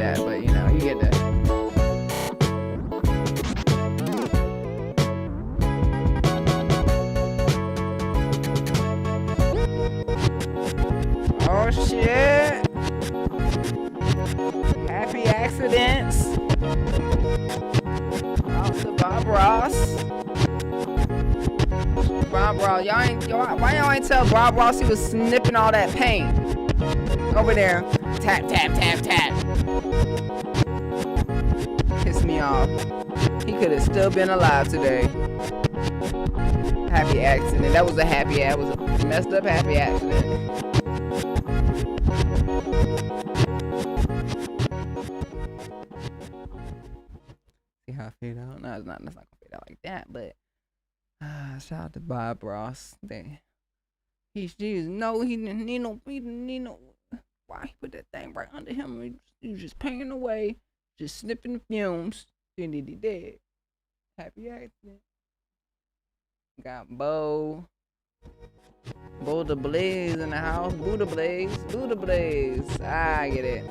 But you know, you get that. Oh shit! Happy accidents. Out to Bob Ross. Bob Ross, why y'all ain't tell Bob Ross he was snipping all that paint over there? Tap, tap, tap, tap. Piss me off. He could have still been alive today. Happy accident. That was a happy accident. It was a messed up happy accident. See how I fade out? No, it's not. That's not gonna fade out like that. But shout out to Bob Ross. He didn't need no. Why he put that thing right under him? He was just painting away, just snipping the fumes. Then he dead. Happy accident. Got Bo the Blaze in the house. Buddha Blaze. I get it.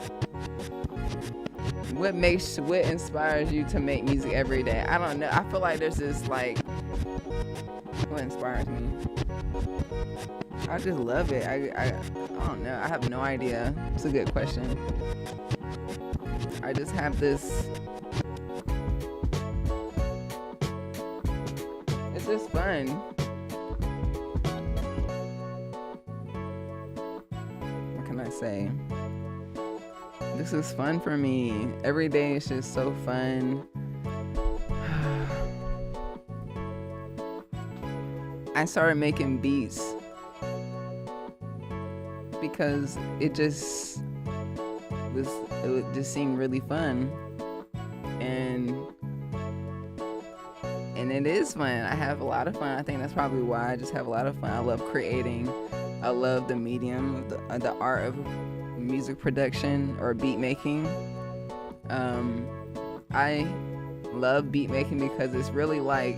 What inspires you to make music every day? I don't know. I feel like there's this like, what inspires me? I just love it. I don't know. I have no idea. It's a good question. I just have this. It's just fun. What can I say? This is fun for me. Every day is just so fun. I started making beats because it just seemed really fun, and it is fun. I have a lot of fun. I think that's probably why I just have a lot of fun. I love creating. I love the medium, the art of music production or beat making. I love beat making because it's really like,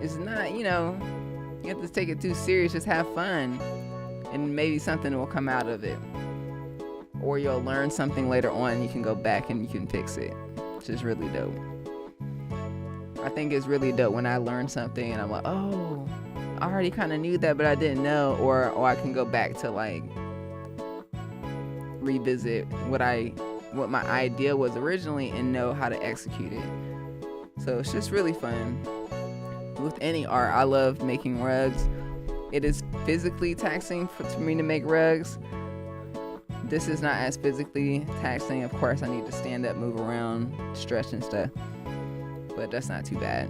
it's not, you have to take it too serious. Just have fun, and maybe something will come out of it, or you'll learn something later on. You can go back and you can fix it, which is really dope. I think it's really dope when I learn something and I'm like, oh, I already kind of knew that, but I didn't know, or I can go back to like revisit what my idea was originally and know how to execute it. So it's just really fun. With any art, I love making rugs. It is physically taxing for me to make rugs. This is not as physically taxing. Of course, I need to stand up, move around, stretch and stuff, but that's not too bad.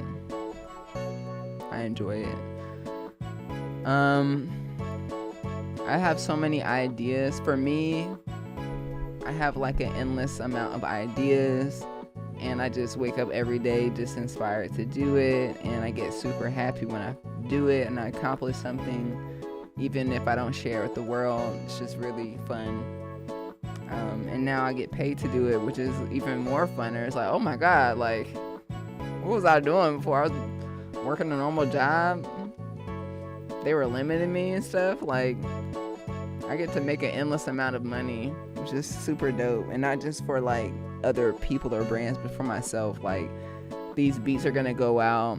I enjoy it. I have so many ideas. For me, I have like an endless amount of ideas, and I just wake up every day just inspired to do it, and I get super happy when I do it and I accomplish something, even if I don't share it with the world. It's just really fun. And now I get paid to do it, which is even more funner. It's like, oh my god, like, what was I doing before? I was working a normal job, they were limiting me and stuff, like I get to make an endless amount of money, which is super dope. And not just for like other people or brands, but for myself. Like, these beats are gonna go out,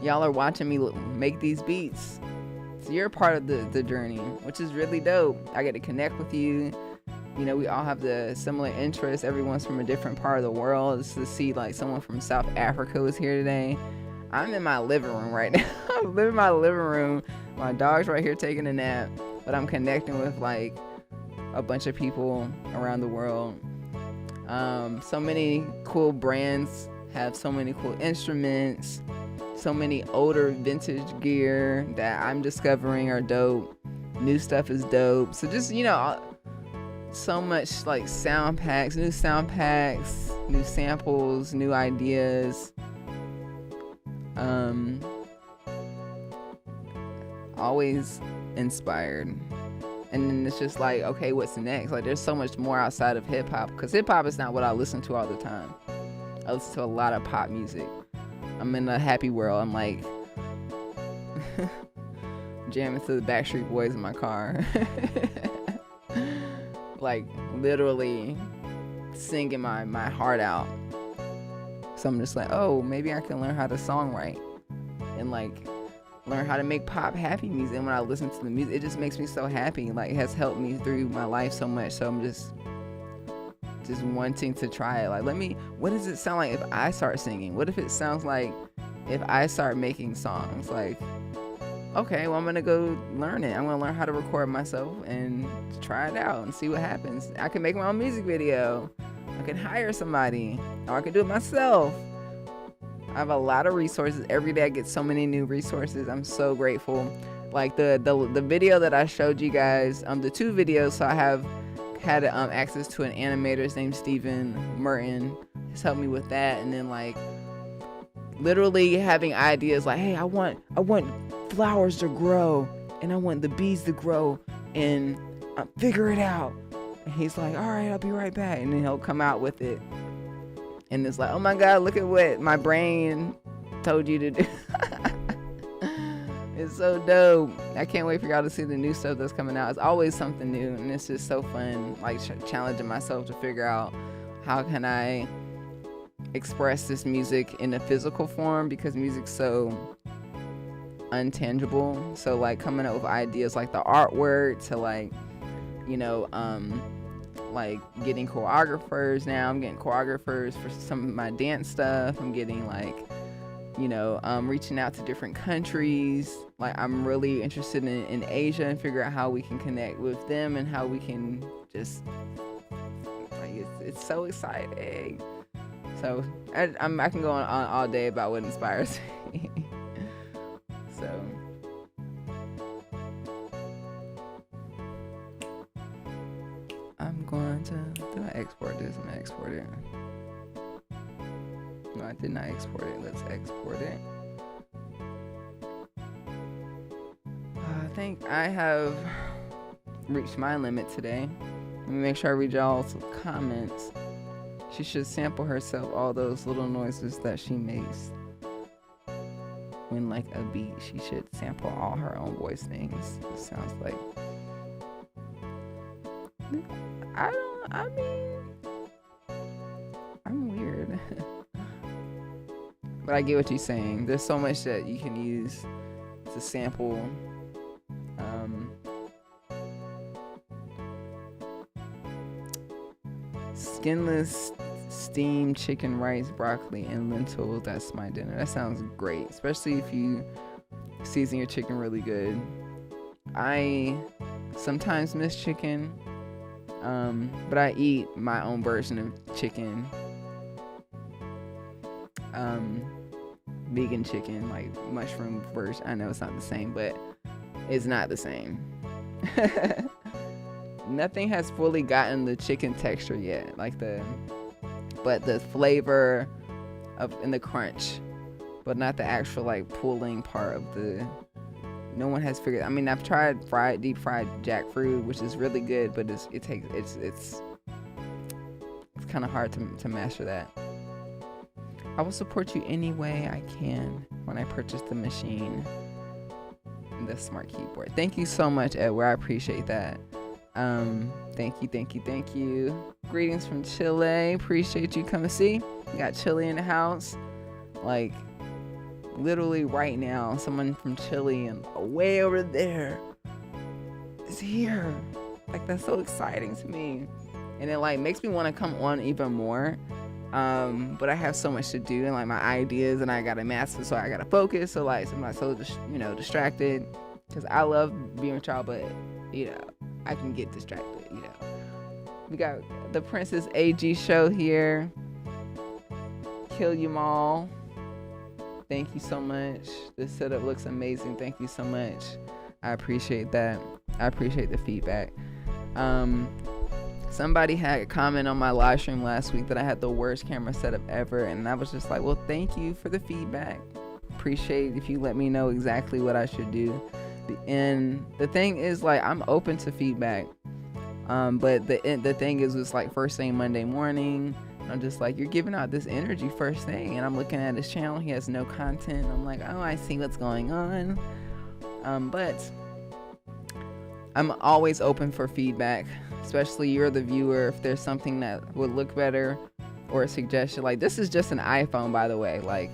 y'all are watching me make these beats, so you're a part of the journey, which is really dope. I get to connect with you. You know, we all have the similar interests. Everyone's from a different part of the world. Just to see like someone from South Africa was here today. I'm in my living room right now. I'm living in my living room. My dog's right here taking a nap, but I'm connecting with like a bunch of people around the world. So many cool brands have so many cool instruments, so many older vintage gear that I'm discovering are dope. New stuff is dope. So just, you know, so much like sound packs, new samples, new ideas. Always inspired. And then it's just like, okay, what's next? Like, there's so much more outside of hip hop, because hip hop is not what I listen to all the time. I listen to a lot of pop music. I'm in a happy world. I'm like jamming to the Backstreet Boys in my car. Like, literally singing my heart out. So I'm just like, oh, maybe I can learn how to songwrite and like learn how to make pop happy music. And when I listen to the music, it just makes me so happy. Like, it has helped me through my life so much. So I'm just wanting to try it. Like, what does it sound like if I start singing? What if it sounds like if I start making songs? Like, okay, well, I'm gonna go learn it. I'm gonna learn how to record myself and try it out and see what happens. I can make my own music video. I can hire somebody, or I can do it myself. I have a lot of resources. Every day I get so many new resources. I'm so grateful. Like the video that I showed you guys, the 2 videos, so I have had access to an animator. His name's Steven Merton. He's helped me with that. And then like literally having ideas like, hey, I want flowers to grow, and I want the bees to grow, and figure it out. And he's like, all right, I'll be right back. And then he'll come out with it. And it's like, oh my God, look at what my brain told you to do. It's so dope. I can't wait for y'all to see the new stuff that's coming out. It's always something new, and it's just so fun, like challenging myself to figure out how can I express this music in a physical form, because music's so untangible. So like coming up with ideas like the artwork to like, you know, like getting choreographers. Now I'm getting choreographers for some of my dance stuff. I'm getting like, you know, reaching out to different countries. Like, I'm really interested in Asia, and figure out how we can connect with them and how we can just like, it's so exciting. So I can go on all day about what inspires me. So I'm going to, did I export this? I'm gonna export it. No, I did not export it. Let's export it. I think I have reached my limit today. Let me make sure I read y'all's comments. She should sample herself all those little noises that she makes when like a beat. She should sample all her own voice things. It sounds like, I mean, I'm weird. But I get what you're saying. There's so much that you can use to sample. Skinless steamed chicken, rice, broccoli, and lentils. That's my dinner. That sounds great, especially if you season your chicken really good. I sometimes miss chicken, but I eat my own version of chicken. Vegan chicken, like mushroom version. I know it's not the same, but it's not the same. Nothing has fully gotten the chicken texture yet, but the flavor and the crunch, but not the actual like pulling part of the. No one has figured. I mean, I've tried deep fried jackfruit, which is really good, but it's kind of hard to master that. I will support you any way I can when I purchase the machine. and the smart keyboard. Thank you so much, Edward. I appreciate that. Thank you. Greetings from Chile. Appreciate you coming see. We got Chile in the house. Like, literally right now, someone from Chile and way over there is here. Like, that's so exciting to me. And it like makes me want to come on even more. But I have so much to do and like my ideas, and I gotta master, so I gotta focus. So like, I'm not so distracted, because I love being with y'all, but I can get distracted. We got the Princess AG show here. Kill you all. Thank you so much. This setup looks amazing. Thank you so much. I appreciate that. I appreciate the feedback. Somebody had a comment on my live stream last week that I had the worst camera setup ever, and I was just like, well, thank you for the feedback. Appreciate if you let me know exactly what I should do. And the thing is, like, I'm open to feedback, but the thing is, it's like first thing Monday morning, I'm just like, you're giving out this energy first thing, and I'm looking at his channel, he has no content. I'm like, oh, I see what's going on. But I'm always open for feedback, especially you're the viewer. If there's something that would look better or a suggestion, like this is just an iPhone, by the way, like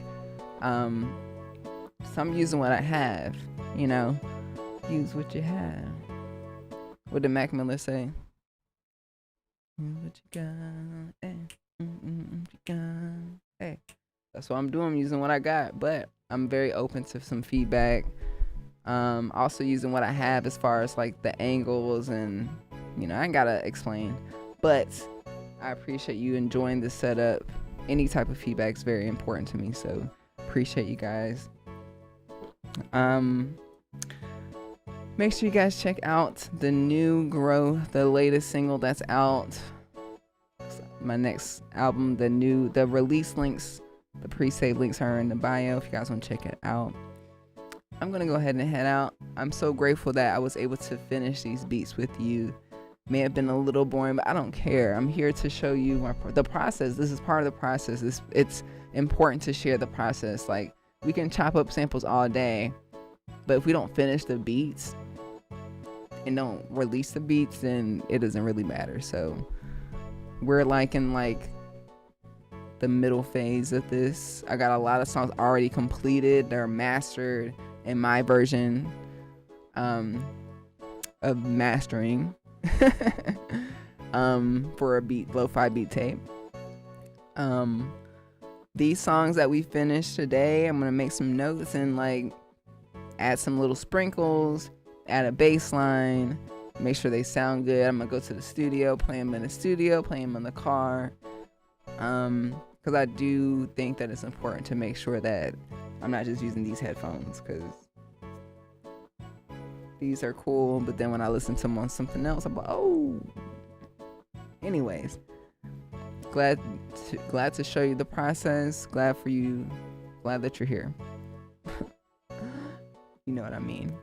so I'm using what I have, use what you have. What did Mac Miller say? Use what you got, what you got. Hey, that's what I'm doing. I'm using what I got, but I'm very open to some feedback. Also using what I have as far as like the angles, and I ain't gotta explain, but I appreciate you enjoying the setup. Any type of feedback is very important to me, so appreciate you guys. Make sure you guys check out the new Grow, the latest single that's out. My next album, the release links, the pre-save links are in the bio if you guys want to check it out. I'm gonna go ahead and head out. I'm so grateful that I was able to finish these beats with you. May have been a little boring, but I don't care. I'm here to show you the process. This is part of the process. It's important to share the process. Like, we can chop up samples all day, but if we don't finish the beats and don't release the beats, then it doesn't really matter. So we're like in like the middle phase of this. I got a lot of songs already completed. They're mastered in my version of mastering for a lo-fi beat tape. These songs that we finished today, I'm gonna make some notes and like add some little sprinkles, add a bass line, make sure they sound good. I'm gonna go to the studio, play them in the studio, play them in the car, because I do think that it's important to make sure that I'm not just using these headphones, because these are cool, but then when I listen to them on something else, I'm like, oh. Anyways, glad to show you the process. Glad that you're here. You know what I mean.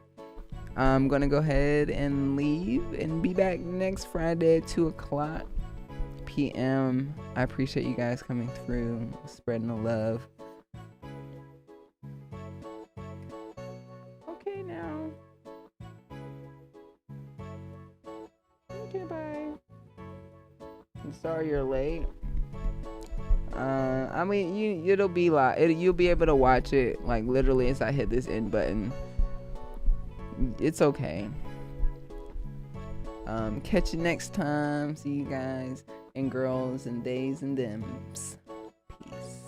I'm gonna go ahead and leave and be back next Friday at 2:00 p.m. I appreciate you guys coming through, spreading the love. Okay, now. Okay, bye. I'm sorry you're late. I mean, it'll be live. You'll be able to watch it like literally as I hit this end button. It's okay. Catch you next time. See you guys and girls and days and dems. Peace.